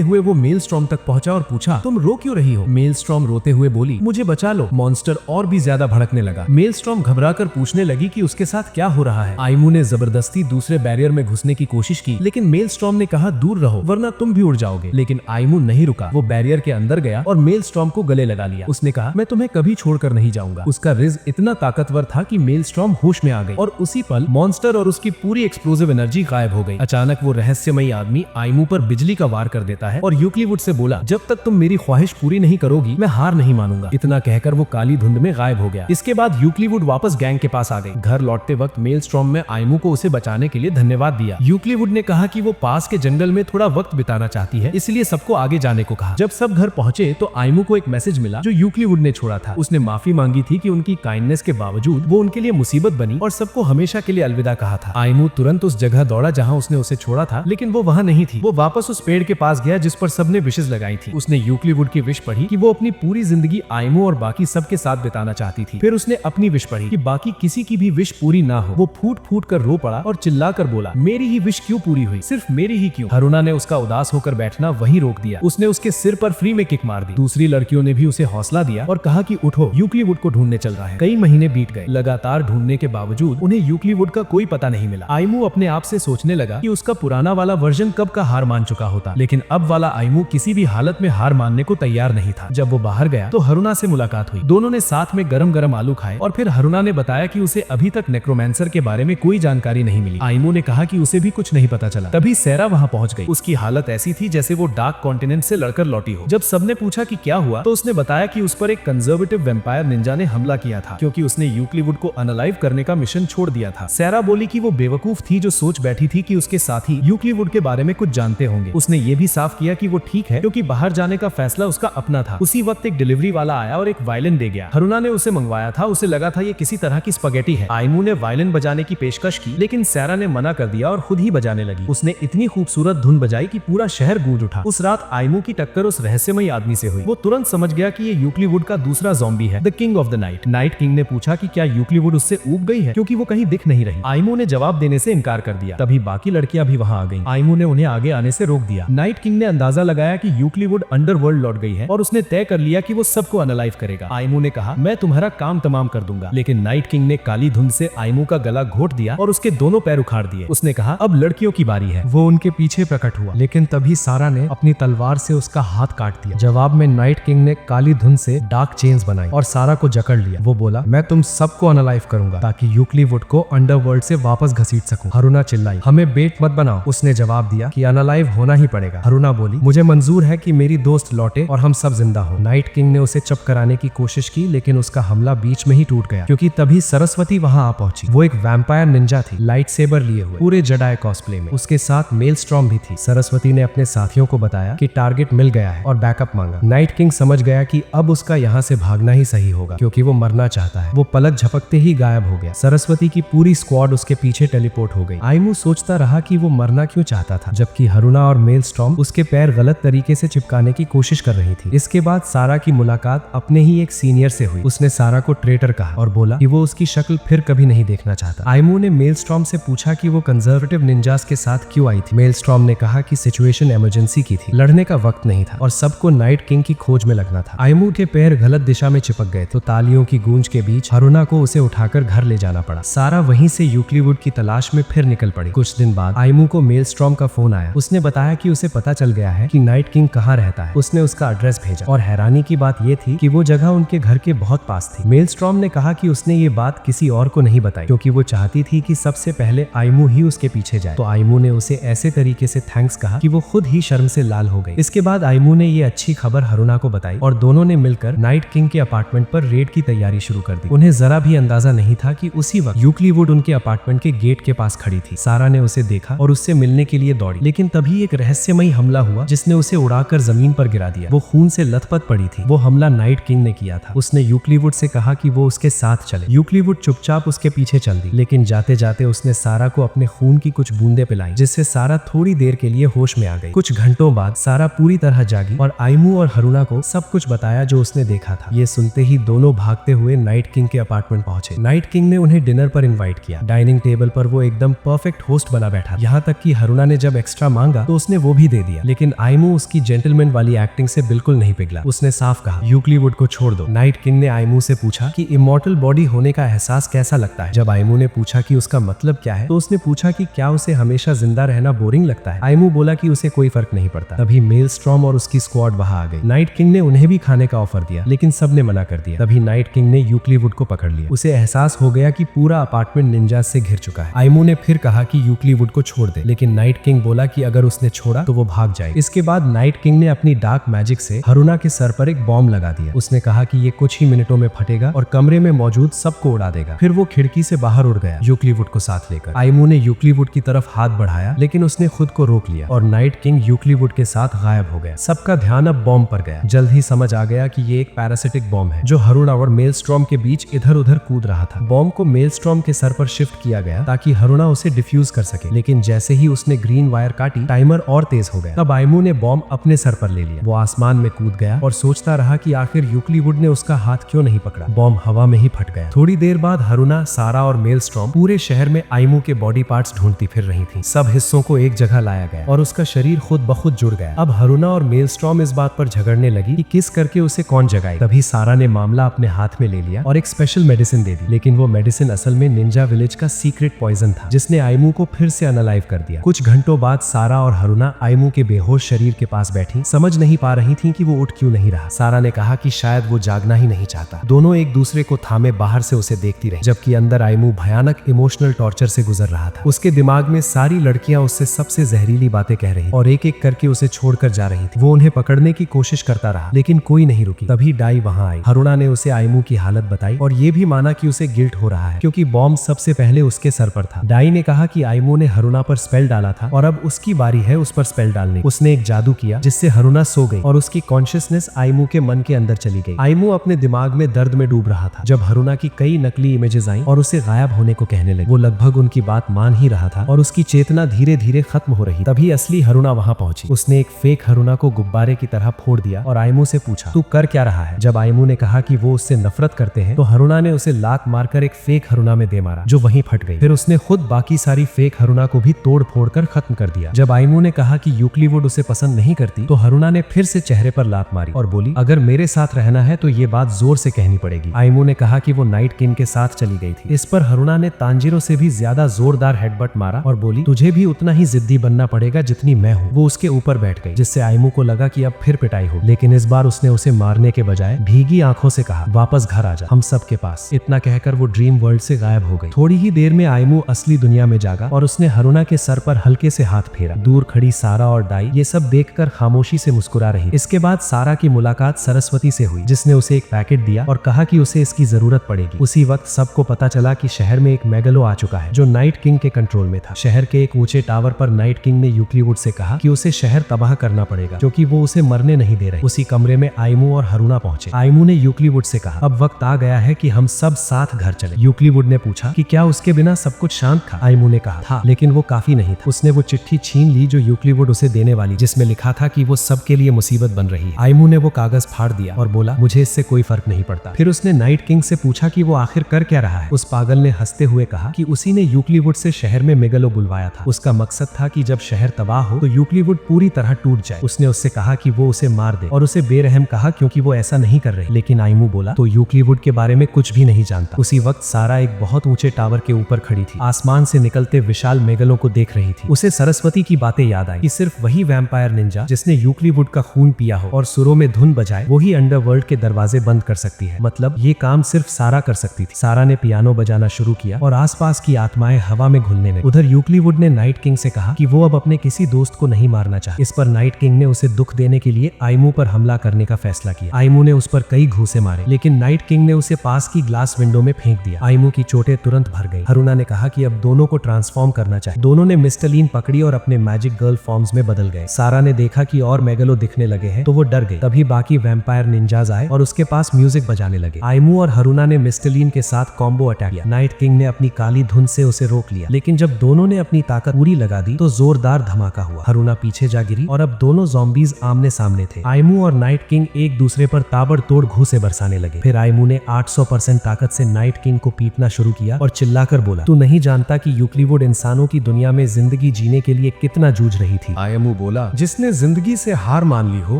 हुए वो मेलस्ट्रॉम तक पहुंचा और पूछा, तुम रो क्यों रही हो? मेलस्ट्रॉम रोते हुए बोली, मुझे बचा लो। मॉन्स्टर और भी ज्यादा भड़कने लगा। मेलस्ट्रॉम घबराकर पूछने लगी कि उसके साथ क्या हो रहा है। आइमू ने जबरदस्ती दूसरे बैरियर में घुसने की कोशिश की, लेकिन मेलस्ट्रॉम ने कहा, दूर रहो वरना तुम भी उड़ जाओगे। लेकिन आइमू नहीं रुका। वो बैरियर के अंदर गया और मेलस्ट्रॉम को गले लगा लिया। उसने कहा, मैं तुम्हें कभी छोड़कर नहीं जाऊंगा। उसका रिज इतना ताकतवर था कि मेलस्ट्रॉम होश में आ गई और उसी पल मॉन्स्टर और उसकी पूरी एक्सप्लोसिव एनर्जी गायब हो गई। अचानक वो रहस्यमयी आदमी आइमू पर बिजली का वार कर देता है और यूक्लिवुड से बोला, जब तक तुम मेरी ख्वाहिश पूरी नहीं करोगी मैं हार नहीं मानूंगा। इतना कहकर वो काली धुंध में गायब हो गया। इसके बाद यूक्लिवुड वापस गैंग के पास आ गई। घर लौटते वक्त मेलस्ट्रॉम में आइमू को उसे बचाने के लिए धन्यवाद दिया। यूक्लिवुड ने कहा कि वो पास के जंगल में थोड़ा वक्त बिताना चाहती है, इसलिए सबको आगे जाने को कहा। जब सब घर पहुंचे तो आइमू को एक मैसेज मिला जो यूक्लिवुड ने छोड़ा था। उसने माफी मांगी थी कि उनकी काइंडनेस के बावजूद वो उनके लिए मुसीबत बनी और सबको हमेशा के लिए अलविदा कहा था। आइमू तुरंत उस जगह दौड़ा जहां उसने उसे छोड़ा था, लेकिन वो वहां नहीं थी। वो वापस उस पेड़ के पास गया जिस पर सबने विशेष लगाई थी। उसने यूक्लिवुड की विश पढ़ी कि वो अपनी पूरी जिंदगी आइमू और बाकी सबके साथ बिताना चाहती थी। फिर उसने अपनी विश पढ़ी कि बाकी किसी की भी विश पूरी ना हो। वो फूट फूट कर रो पड़ा और चिल्ला कर बोला, मेरी ही विश क्यों पूरी हुई, सिर्फ मेरी ही क्यों? हरुना ने उसका उदास होकर बैठना वहीं रोक दिया। उसने उसके सिर पर फ्री में किक मार दी। दूसरी लड़कियों ने भी उसे हौसला दिया और कहा कि उठो, यूक्लिवुड को ढूंढने चल रहा है। कई महीने बीत गए। लगातार ढूंढने के बावजूद उन्हें यूक्लिवुड का कोई पता नहीं मिला। आइमू अपने आप से सोचने लगा कि उसका पुराना वाला वर्जन कब का हार मान चुका होता, लेकिन अब वाला आइमू किसी भी हालत में हार मानने को तैयार नहीं था। जब वो बाहर गया तो हरुना से मुलाकात हुई। दोनों ने साथ में गरम गरम आलू खाए और फिर हरुना ने बताया कि उसे अभी तक नेक्रोमैंसर के बारे में कोई जानकारी नहीं मिली। आइमू ने कहा कि उसे भी कुछ नहीं पता चला। तभी सैरा वहां पहुंच गई। उसकी हालत ऐसी थी जैसे वो डार्क कॉन्टिनेंट से लड़कर लौटी हो। जब सबने पूछा कि क्या हुआ तो उसने बताया कि उस पर एक कंजर्वेटिव वेम्पायर निंजा ने हमला किया था, क्योंकि उसने यूक्लिवुड को अनलाइव करने का मिशन छोड़ दिया था। सैरा बोली कि वो बेवकूफ थी जो सोच बैठी थी कि उसके साथी यूक्लिवुड के बारे में कुछ जानते होंगे। उसने ये भी साफ किया कि वो ठीक है क्योंकि बाहर जाने का फैसला उसका अपना था। उसी वक्त एक डिलीवरी वाला आया और एक वायलिन दे गया। हरुना ने उसे मंगवाया था। उसे लगा था ये किसी तरह की स्पगेटी है। आइमू ने वायलिन बजाने की पेशकश की, लेकिन सैरा ने मना कर दिया और खुद ही बजाने लगी। उसने इतनी खूबसूरत धुन बजाई कि पूरा शहर गूंज उठा। उस रात आइमू की टक्कर उस रहस्यमयी आदमी से हुई। वो तुरंत समझ गया कि ये यूक्लिवुड का दूसरा ज़ॉम्बी है, the king of the night. Night king ने पूछा कि क्या यूक्लिवुड उससे ऊब गई है क्योंकि वो कहीं दिख नहीं रही। आइमू ने जवाब देने से इनकार कर दिया। तभी बाकी लड़कियां भी वहां आ गईं। आइमू ने उन्हें आगे आने से रोक दिया। नाइट किंग ने अंदाजा लगाया कि यूक्लिवुड अंडरवर्ल्ड लौट गई है और उसने तय कर लिया कि वो सबको अनलाइव करेगा। आइमू ने कहा, मैं तुम्हारा काम तमाम कर दूंगा। लेकिन नाइट किंग ने काली धुंध से आइमू का गला घोट दिया और उसके दोनों पैर उखाड़ दिए। उसने कहा, अब लड़कियों की बारी है। वो उनके पीछे प्रकट हुआ, लेकिन तभी सारा ने अपनी तलवार से उसका हाथ काट दिया। जवाब में नाइट किंग ने काली धुंध से डार्क चेन्स बनाई और सारा को जकड़ लिया। वो बोला, मैं तुम सबको अनलाइव करूंगा ताकि यूक्लिवुड को अंडरवर्ल्ड से वापस घसीट सकूं। हरुना चिल्लाई, हमें बेट मत बनाओ। उसने जवाब दिया कि अनलाइव होना ही पड़ेगा। हरुना बोली, मुझे मंजूर है कि मेरी दोस्त लौटे और हम सब जिंदा हो। नाइट किंग ने उसे चुप कराने की कोशिश की, लेकिन उसका हमला बीच में ही टूट गया क्योंकि तभी सरस्वती वहां आ पहुंची। वो एक वैम्पायर निंजा थी, लाइट सेबर लिए हुए, पूरे जेडाई कॉस्प्ले में। उसके साथ मेलस्ट्रॉम भी थी। सरस्वती ने अपने साथियों को बताया कि टारगेट मिल गया है और बैकअप मांगा। नाइट किंग समझ गया कि अब उसका यहाँ से भागना ही सही होगा क्योंकि वो मरना चाहता है। वो पलक झपकते ही गायब हो गया। सरस्वती की पूरी स्क्वाड उसके पीछे टेलीपोर्ट हो गई। आइमू सोचता रहा कि वो मरना क्यों चाहता था, जबकि हरुना और मेलस्ट्रॉम उसके पैर गलत तरीके से चिपकाने की कोशिश कर रही थी। इसके बाद सारा की मुलाकात अपने ही एक सीनियर से हुई। उसने सारा को ट्रेटर कहा और बोला कि वो उसकी शक्ल फिर कभी नहीं देखना चाहता। आइमू ने मेलस्ट्रॉम से पूछा कि वो कंजर्वेटिव निंजास के साथ क्यों आई थी। मेलस्ट्रॉम ने कहा कि सिचुएशन इमरजेंसी की थी, लड़ने का वक्त नहीं था और सबको नाइट किंग की खोज में लगना था। आइमू के पैर गलत दिशा में चिपक गए तो तालियों की गूंज के बीच हरुना को उसे उठाकर घर ले जाना पड़ा। सारा वहीं से यूक्लिवुड की तलाश में फिर निकल पड़ी। कुछ दिन बाद आइमू को मेलस्ट्रॉम का फोन आया। उसने बताया कि उसे पता चल गया है कि नाइट किंग कहाँ रहता है। उसने उसका एड्रेस भेजा और हैरानी की बात यह थी कि वो जगह उनके घर के बहुत पास थी। मेलस्ट्रॉम ने कहा कि उसने ये बात किसी और को नहीं बताई क्योंकि वो चाहती थी कि सबसे पहले आइमू ही उसके पीछे जाए। तो आइमू ने उसे ऐसे तरीके से थैंक्स कहा कि वो खुद ही शर्म से लाल हो गई। इसके बाद आइमू ने ये अच्छी खबर हरुना को बताई और दोनों ने मिलकर नाइट किंग के अपार्टमेंट पर रेड की तैयारी शुरू कर दी। उन्हें जरा भी अंदाजा नहीं था कि उसी वक्त यूक्लिवुड उनके अपार्टमेंट के गेट के पास खड़ी थी। सारा ने उसे देखा और उससे मिलने के लिए दौड़ी, लेकिन तभी एक रहस्यमयी हमला हुआ जिसने उसे उड़ाकर जमीन पर गिरा दिया। वो खून से लथपथ पड़ी थी। वो हमला नाइट किंग ने किया था। उसने यूक्लिवुड से कहा कि वो उसके साथ चले। यूक्लिवुड चुपचाप उसके पीछे चल दी, लेकिन जाते जाते उसने सारा को अपने खून की कुछ बूंदें पिलाई जिससे सारा थोड़ी देर के लिए होश में आ गई। कुछ घंटों बाद सारा पूरी तरह जागी और आइमू और हरुना को सब कुछ बताया जो उसने देखा बैठा था। ये सुनते ही दोनों भागते हुए नाइट किंग के अपार्टमेंट पहुंचे। नाइट किंग ने उन्हें डिनर पर इनवाइट किया। डाइनिंग टेबल पर वो एकदम परफेक्ट होस्ट बना बैठा। यहाँ तक कि हरुना ने जब एक्स्ट्रा मांगा तो उसने वो भी दे दिया, लेकिन आइमू उसकी जेंटलमैन वाली एक्टिंग से बिल्कुल नहीं पिघला। उसने साफ कहा, यूक्लिवुड को छोड़ दो। नाइट किंग ने आइमू से पूछा कि इमॉर्टल बॉडी होने का एहसास कैसा लगता है। जब आइमू ने पूछा कि उसका मतलब क्या है, तो उसने पूछा कि क्या उसे हमेशा जिंदा रहना बोरिंग लगता है। आइमू बोला कि उसे कोई फर्क नहीं पड़ता। तभी मेलस्ट्रॉम और उसकी स्क्वाड वहां आ गई। नाइट किंग ने उन्हें भी खाने का ऑफर दिया, लेकिन सबने मना कर दिया। तभी नाइट किंग ने यूक्लिवुड को पकड़ लिया। उसे एहसास हो गया कि पूरा अपार्टमेंट निंजा से घिर चुका है। आइमू ने फिर कहा कि यूक्लिवुड को छोड़ दे, लेकिन नाइट किंग बोला कि अगर उसने छोड़ा तो वो भाग जाए। इसके बाद नाइट किंग ने अपनी डार्क मैजिक से हरुना के सर पर एक बॉम्ब लगा दिया। उसने कहा कि ये कुछ ही मिनटों में फटेगा और कमरे में मौजूद सबको उड़ा देगा। फिर वो खिड़की से बाहर उड़ गया यूक्लिवुड को साथ लेकर। आइमू ने यूक्लिवुड की तरफ हाथ बढ़ाया, लेकिन उसने खुद को रोक लिया और नाइट किंग यूक्लिवुड के साथ गायब हो गया। सबका ध्यान अब बॉम्ब पर गया। जल्द ही समझ आ गया कि ये एक पैरासिटिक बॉम्ब है जो हरुना और मेलस्ट्रॉम के बीच इधर उधर कूद रहा था। बॉम्ब को मेलस्ट्रॉम के सर पर शिफ्ट किया गया ताकि हरुना उसे डिफ्यूज कर सके, लेकिन जैसे ही उसने ग्रीन वायर काटी, टाइमर और तेज हो गया। तब आइमू ने बॉम्ब अपने सर पर ले लिया। वो आसमान में कूद गया और सोचता रहा कि आखिर यूक्लिवुड ने उसका हाथ क्यों नहीं पकड़ा। बॉम्ब हवा में ही फट गया। थोड़ी देर बाद हरुना, सारा और मेलस्ट्रॉम पूरे शहर में आइमू के बॉडी पार्ट्स ढूंढती फिर रही थी। सब हिस्सों को एक जगह लाया गया और उसका शरीर खुद ब खुद जुड़ गया। अब हरुना और मेलस्ट्रॉम इस बात पर झगड़ने लगी कि किस करके उसे कौन जगाए। तभी सारा ने मामला अपने हाथ में ले लिया और एक स्पेशल मेडिसिन दे दी, लेकिन वो मेडिसिन असल में निंजा विलेज का सीक्रेट पॉइजन था जिसने आइमू को फिर से अनलाइव कर दिया। कुछ घंटों बाद सारा और हरुना आइमू के बेहोश शरीर के पास बैठी समझ नहीं पा रही थी कि वो उठ क्यों नहीं रहा। सारा ने कहा कि शायद वो जागना ही नहीं चाहता। दोनों एक दूसरे को थामे बाहर से उसे देखती रही, जबकि अंदर आइमू भयानक इमोशनल टॉर्चर से गुजर रहा था। उसके दिमाग में सारी लड़कियां उससे सबसे जहरीली बातें कह रही और एक एक करके उसे छोड़कर जा रही थी। वो उन्हें पकड़ने की कोशिश करता रहा, लेकिन कोई नहीं रुकी। तभी डाई वहां आई। हरुना ने उसे आइमू की हालत बताई और ये भी माना कि उसे गिल्ट हो रहा है क्योंकि बॉम्ब सबसे पहले उसके सर पर था। डाई ने कहा कि आइमू ने हरुना पर स्पेल डाला था और अब उसकी बारी है उस पर स्पेल डालने। उसने एक जादू किया जिससे हरुना सो गई और उसकी कॉन्शियसनेस आइमू के मन के अंदर चली गई। आइमू अपने दिमाग में दर्द में डूब रहा था जब हरुना की कई नकली इमेजेस आई और उसे गायब होने को कहने लगी। वो लगभग उनकी बात मान ही रहा था और उसकी चेतना धीरे धीरे खत्म हो रही। तभी असली हरुना वहां पहुंची। उसने एक फेक हरुना को गुब्बारे की तरह फोड़ दिया और आइमू से पूछा, तू कर क्या रहा है? जब आइमू ने कहा कि वो उससे नफरत करते हैं तो हरुना ने उसे लात मारकर एक फेक हरुना में दे मारा जो वहीं फट गई। फिर उसने खुद बाकी सारी फेक हरुना को भी तोड़ फोड़ कर खत्म कर दिया। जब आइमू ने कहा कि यूक्लिवुड उसे पसंद नहीं करती तो हरुना ने फिर से चेहरे पर लात मारी और बोली, अगर मेरे साथ रहना है तो ये बात जोर से कहनी पड़ेगी। आइमू ने कहा कि वो नाइट किंग के साथ चली गई थी। इस पर हरुना ने तांजीरो से भी ज्यादा जोरदार हेडबट मारा और बोली, तुझे भी उतना ही जिद्दी बनना पड़ेगा जितनी मैं हूँ। वो उसके ऊपर बैठ गई, जिससे आइमू को लगा कि अब फिर पिटाई हो, लेकिन इस बार उसने उसे मारने के बजाय भीगी आंखों से कहा, वापस घर आ जा, हम सब के पास। इतना कहकर वो ड्रीम वर्ल्ड से गायब हो गई। थोड़ी ही देर में आइमू असली दुनिया में जागा और उसने हरुना के सर पर हल्के से हाथ फेरा। दूर खड़ी सारा और डाई ये सब देखकर खामोशी से मुस्कुरा रही। इसके बाद सारा की मुलाकात सरस्वती से हुई जिसने उसे एक पैकेट दिया और कहा कि उसे इसकी जरूरत पड़ेगी। उसी वक्त सबको पता चला कि शहर में एक मेगलो आ चुका है जो नाइट किंग के कंट्रोल में था। शहर के एक ऊंचे टावर पर नाइट किंग ने यूक्लिवुड से कहा कि उसे शहर तबाह करना पड़ेगा क्योंकि वो उसे मरने नहीं दे रहे। उसी कमरे में आइमू और हरुना पहुंचे। आइमू ने यूक्लिवुड से कहा, अब वक्त आ गया है कि हम सब साथ घर चले। यूक्लिवुड ने पूछा कि क्या उसके बिना सब कुछ शांत था? आइमू ने कहा था, लेकिन वो काफी नहीं था। उसने वो चिट्ठी छीन ली जो यूक्लिवुड उसे देने वाली, जिसमें लिखा था कि वो सबके लिए मुसीबत बन रही है। आइमू ने वो कागज फाड़ दिया और बोला, मुझे इससे कोई फर्क नहीं पड़ता। फिर उसने नाइट किंग से पूछा कि वो आखिर कर क्या रहा है। उस पागल ने हंसते हुए कहा कि उसी ने यूक्लिवुड से शहर में मेगलो बुलवाया था। उसका मकसद था कि जब शहर तबाह हो तो यूक्लिवुड पूरी तरह टूट जाए। उसने उससे कहा कि वो उसे मार दे और उसे बेरहम कहा क्योंकि वो ऐसा नहीं कर रही। लेकिन आइमू बोला, तो यूक्लिवुड के बारे में कुछ भी नहीं जानता। उसी वक्त सारा एक बहुत ऊंचे टावर के ऊपर खड़ी थी, आसमान से निकलते विशाल मेगलों को देख रही थी। उसे सरस्वती की बातें याद आई कि सिर्फ वही वैम्पायर निंजा जिसने यूक्लिवुड का खून पिया हो और सुरों में धुन बजाए वही अंडरवर्ल्ड के दरवाजे बंद कर सकती है। मतलब ये काम सिर्फ सारा कर सकती थी। सारा ने पियानो बजाना शुरू किया और आसपास की आत्माएं हवा में घुलने लगी। उधर यूक्लिवुड ने नाइट किंग से कहा कि वो अब अपने किसी दोस्त को नहीं मारना चाहता। इस पर नाइट किंग ने उसे दुख देने के लिए आइमू पर हमला करने का फैसला किया। आइमू ने उस पर कई घूंसे मारे, लेकिन नाइट किंग ने उसे पास की ग्लास विंडो में फेंक दिया। आइमू की चोटें तुरंत भर गई। हरुना ने कहा कि अब दोनों को ट्रांसफॉर्म करना चाहिए। दोनों ने मिस्टलीन पकड़ी और अपने मैजिक गर्ल फॉर्म्स में बदल गए। सारा ने देखा कि और मेगलो दिखने लगे हैं तो वो डर गई। तभी बाकी वैम्पायर निंजाज आए और उसके पास म्यूजिक बजाने लगे। आइमू और हरुना ने मिस्टलीन के साथ कॉम्बो अटैक किया। नाइट किंग ने अपनी काली धुन से उसे रोक लिया, लेकिन जब दोनों ने अपनी ताकत पूरी लगा दी तो जोरदार धमाका हुआ। हरुना पीछे जा गिरी और अब दोनों ज़ॉम्बीज आमने सामने थे। आइमू और नाइट किंग एक दूसरे पर ताक ताबड़तोड़ घूंसे बरसाने लगे। फिर आयमू ने 800% ताकत से नाइट किंग को पीटना शुरू किया और चिल्लाकर बोला, तू नहीं जानता कि यूक्लिवुड इंसानों की दुनिया में जिंदगी जीने के लिए कितना जूझ रही थी। आयमू बोला, जिसने जिंदगी से हार मान ली हो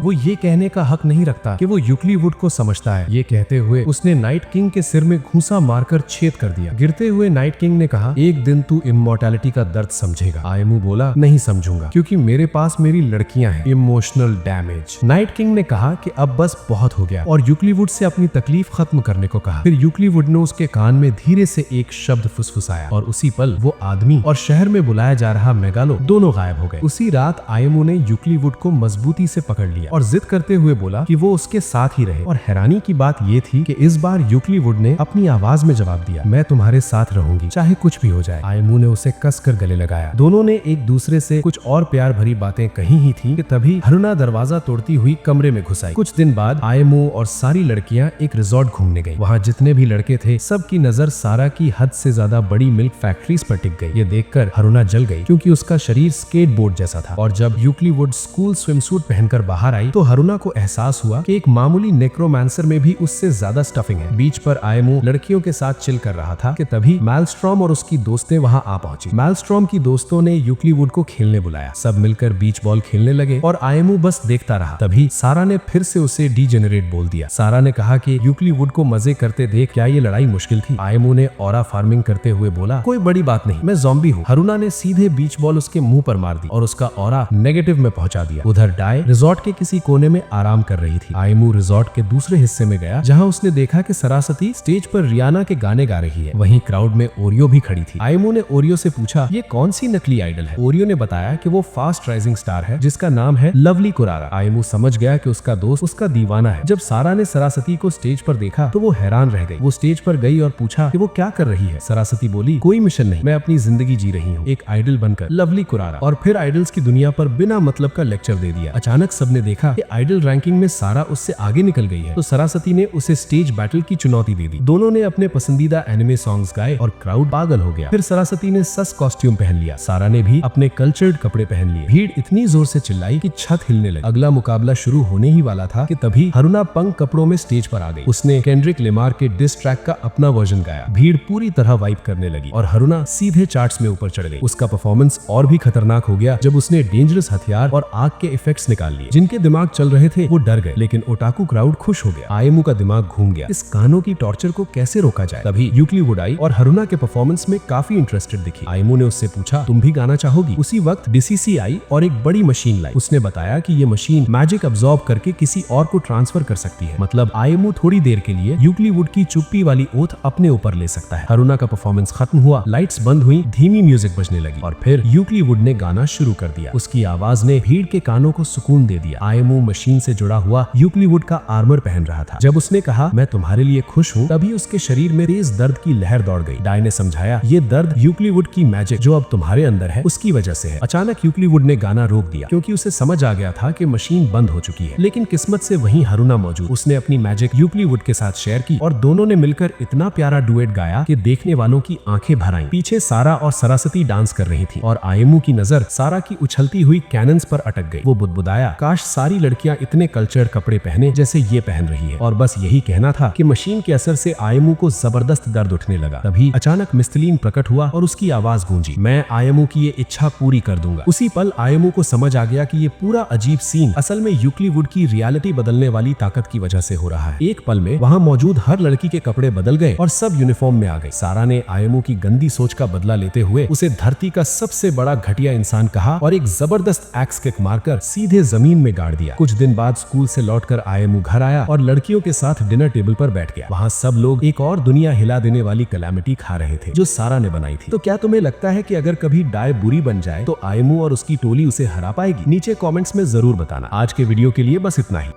वो ये कहने का हक नहीं रखता कि वो यूक्लिवुड को समझता है। ये कहते हुए उसने नाइट किंग के सिर में घूंसा मारकर छेद कर दिया। गिरते हुए नाइट किंग ने कहा, एक दिन तू इमॉर्टैलिटी का दर्द समझेगा। आयमू बोला, नहीं समझूंगा क्योंकि मेरे पास मेरी लड़कियां हैं। Emotional damage. नाइट किंग ने कहा कि अब बस बहुत हो गया और यूक्लिवुड से अपनी तकलीफ खत्म करने को कहा। फिर यूक्लिवुड ने उसके कान में धीरे से एक शब्द फुसफुसाया और उसी पल वो आदमी और शहर में बुलाया जा रहा मेगालो दोनों गायब हो गए। उसी रात आयमू ने यूक्लिवुड को मजबूती से पकड़ लिया और जिद करते हुए बोला कि वो उसके साथ ही रहे। और हैरानी की बात ये थी कि इस बार यूक्लिवुड ने अपनी आवाज में जवाब दिया, मैं तुम्हारे साथ रहूंगी चाहे कुछ भी हो जाए। आयमू ने उसे कसकर गले लगाया। दोनों ने एक दूसरे से कुछ और प्यार भरी बातें कही ही थी कि तभी हरुना दरवाजा तोड़ती हुई कमरे में घुस आई। कुछ दिन बाद आयमू और सारी लड़कियां एक रिजॉर्ट घूमने गई। वहां जितने भी लड़के थे सबकी नजर सारा की हद से ज्यादा बड़ी मिल्क फैक्ट्रीज पर टिक गई। ये देखकर हरुना जल गई क्योंकि उसका शरीर स्केटबोर्ड जैसा था। और जब यूक्लिवुड स्कूल स्विमसूट पहनकर बाहर आई तो हरुना को एहसास हुआ कि एक मामूली नेक्रोमांसर में भी उससे ज्यादा स्टफिंग है। बीच पर आयमू लड़कियों के साथ चिल कर रहा था कि तभी मैलस्ट्रॉम और उसकी दोस्तें वहां आ पहुंची। मैलस्ट्रॉम की दोस्तों ने यूक्लिवुड को खेलने बुलाया। सब मिलकर बीच बॉल खेलने लगे और आयमू बस देखता रहा। तभी सारा ने फिर से उसे डीजेनरेट बोल दिया। सारा ने कहा कि यूक्लिवुड को मजे करते देख क्या ये लड़ाई मुश्किल थी। आयमू ने ऑरा फार्मिंग करते हुए बोला, कोई बड़ी बात नहीं, मैं ज़ॉम्बी हूँ। हरुना ने सीधे बीच बॉल उसके मुंह पर मार दी और उसका ऑरा नेगेटिव में पहुंचा दिया। उधर डाय रिजॉर्ट के किसी कोने में आराम कर रही थी। आयमू रिजॉर्ट के दूसरे हिस्से में गया जहाँ उसने देखा कि सरासती स्टेज पर रियाना के गाने गा रही है। वहीं क्राउड में ओरियो भी खड़ी थी। आयमू ने ओरियो से पूछा, ये कौन सी नकली आइडल है? ओरियो ने बताया कि वो फास्ट राइजिंग स्टार है जिसका नाम है लवली कुरारा। आयमू समझ गया कि उसका दोस्त उसका दीवाना है। जब सारा ने सरासती को स्टेज पर देखा तो वो हैरान रह गई। वो स्टेज पर गई और पूछा कि वो क्या कर रही है। सरासती बोली, कोई मिशन नहीं, मैं अपनी जिंदगी जी रही हूँ एक आइडल बनकर, लवली कुरारा। और फिर आइडल्स की दुनिया पर बिना मतलब का लेक्चर दे दिया। अचानक सबने देखा कि आइडल रैंकिंग में सारा उससे आगे निकल गई है। तो सरासती ने उसे स्टेज बैटल की चुनौती दे दी। दोनों ने अपने पसंदीदा एनिमे सॉन्ग्स गाए और क्राउड पागल हो गया। फिर सरासती ने सस कॉस्ट्यूम पहन लिया। सारा ने भी अपने कल्चर्ड कपड़े पहन लिए। भीड़ इतनी जोर से चिल्लाई कि छत हिलने लगी। अगला मुकाबला शुरू होने ही वाला था कि तभी हरुना पंक कपड़ों में स्टेज पर आ गई। उसने केंड्रिक लेमार के डिस ट्रैक का अपना वर्जन गाया। भीड़ पूरी तरह वाइब करने लगी और हरुना सीधे चार्ट्स में ऊपर चढ़ गई। उसका परफॉर्मेंस और भी खतरनाक हो गया जब उसने डेंजरस हथियार और आग के इफेक्ट्स निकाल लिए। जिनके दिमाग चल रहे थे वो डर गए, लेकिन ओटाकू क्राउड खुश हो गया। आयमू का दिमाग घूम गया, इस कानों की टॉर्चर को कैसे रोका जाए। तभी यूक्लिवुड आई और हरुना के परफॉर्मेंस में काफी इंटरेस्टेड दिखी। आयमू ने उससे पूछा, तुम भी गाना चाहोगी? उसी वक्त डीसीसी आई और एक बड़ी मशीन लाई। उसने बताया कि ये मशीन मैजिक अब्सॉर्ब करके किसी और को ट्रांसफर कर सकती है। मतलब आयमू थोड़ी देर के लिए यूक्लिवुड की चुप्पी वाली ओथ अपने ऊपर ले सकता है। हरुना का परफॉर्मेंस खत्म हुआ, लाइट्स बंद हुई, धीमी म्यूजिक बजने लगी और फिर यूक्लिवुड ने गाना शुरू कर दिया। उसकी आवाज ने भीड़ के कानों को सुकून दे दिया। आयमू मशीन से जुड़ा हुआ यूक्लिवुड का आर्मर पहन रहा था। जब उसने कहा, मैं तुम्हारे लिए खुश हूँ, तभी उसके शरीर में तेज दर्द की लहर दौड़ गई। डाय ने समझाया, ये दर्द यूक्लिवुड की मैजिक जो अब तुम्हारे अंदर है उसकी वजह से है। अचानक यूक्लिवुड ने गाना रोक दिया क्योंकि उसे समझ आ गया था कि मशीन बंद हो चुकी है। लेकिन किस्मत से वहीं हरुना मौजूद। उसने अपनी मैजिक यूक्लिवुड के साथ शेयर की और दोनों ने मिलकर इतना प्यारा डुएट गाया कि देखने वालों की आंखें भर आईं। पीछे सारा और सरासती डांस कर रही थी और आयमू की नजर सारा की उछलती हुई कैनन्स पर अटक गई। वो बुदबुदाया, काश सारी लड़कियां इतने कल्चर्ड कपड़े पहने जैसे ये पहन रही है। और बस यही कहना था कि मशीन के असर से आयमू को जबरदस्त दर्द उठने लगा। तभी अचानक मिस्टलीन प्रकट हुआ और उसकी आवाज गूंजी, मैं आयमू की ये इच्छा पूरी कर दूंगा। उसी पल आयमू को समझ आ गया कि ये पूरा अजीब सीन असल में यूक्लिवुड की रियलिटी बदलने वाली ताकत की वजह से हो रहा है। एक पल में वहाँ मौजूद हर लड़की के कपड़े बदल गए और सब यूनिफॉर्म में आ गए। सारा ने आयमू की गंदी सोच का बदला लेते हुए उसे धरती का सबसे बड़ा घटिया इंसान कहा और एक जबरदस्त एक्स किक मारकर सीधे जमीन में गाड़ दिया। कुछ दिन बाद स्कूल से लौटकर आयमू घर आया और लड़कियों के साथ डिनर टेबल पर बैठ गया। वहाँ सब लोग एक और दुनिया हिला देने वाली कैलामिटी खा रहे थे जो सारा ने बनाई थी। तो क्या तुम्हें लगता है कि अगर कभी डाय बुरी बन जाए तो आयमू और उसकी टोली उसे हरा पाएगी? नीचे कमेंट्स में जरूर बताना। आज के वीडियो के लिए बस इतना ही।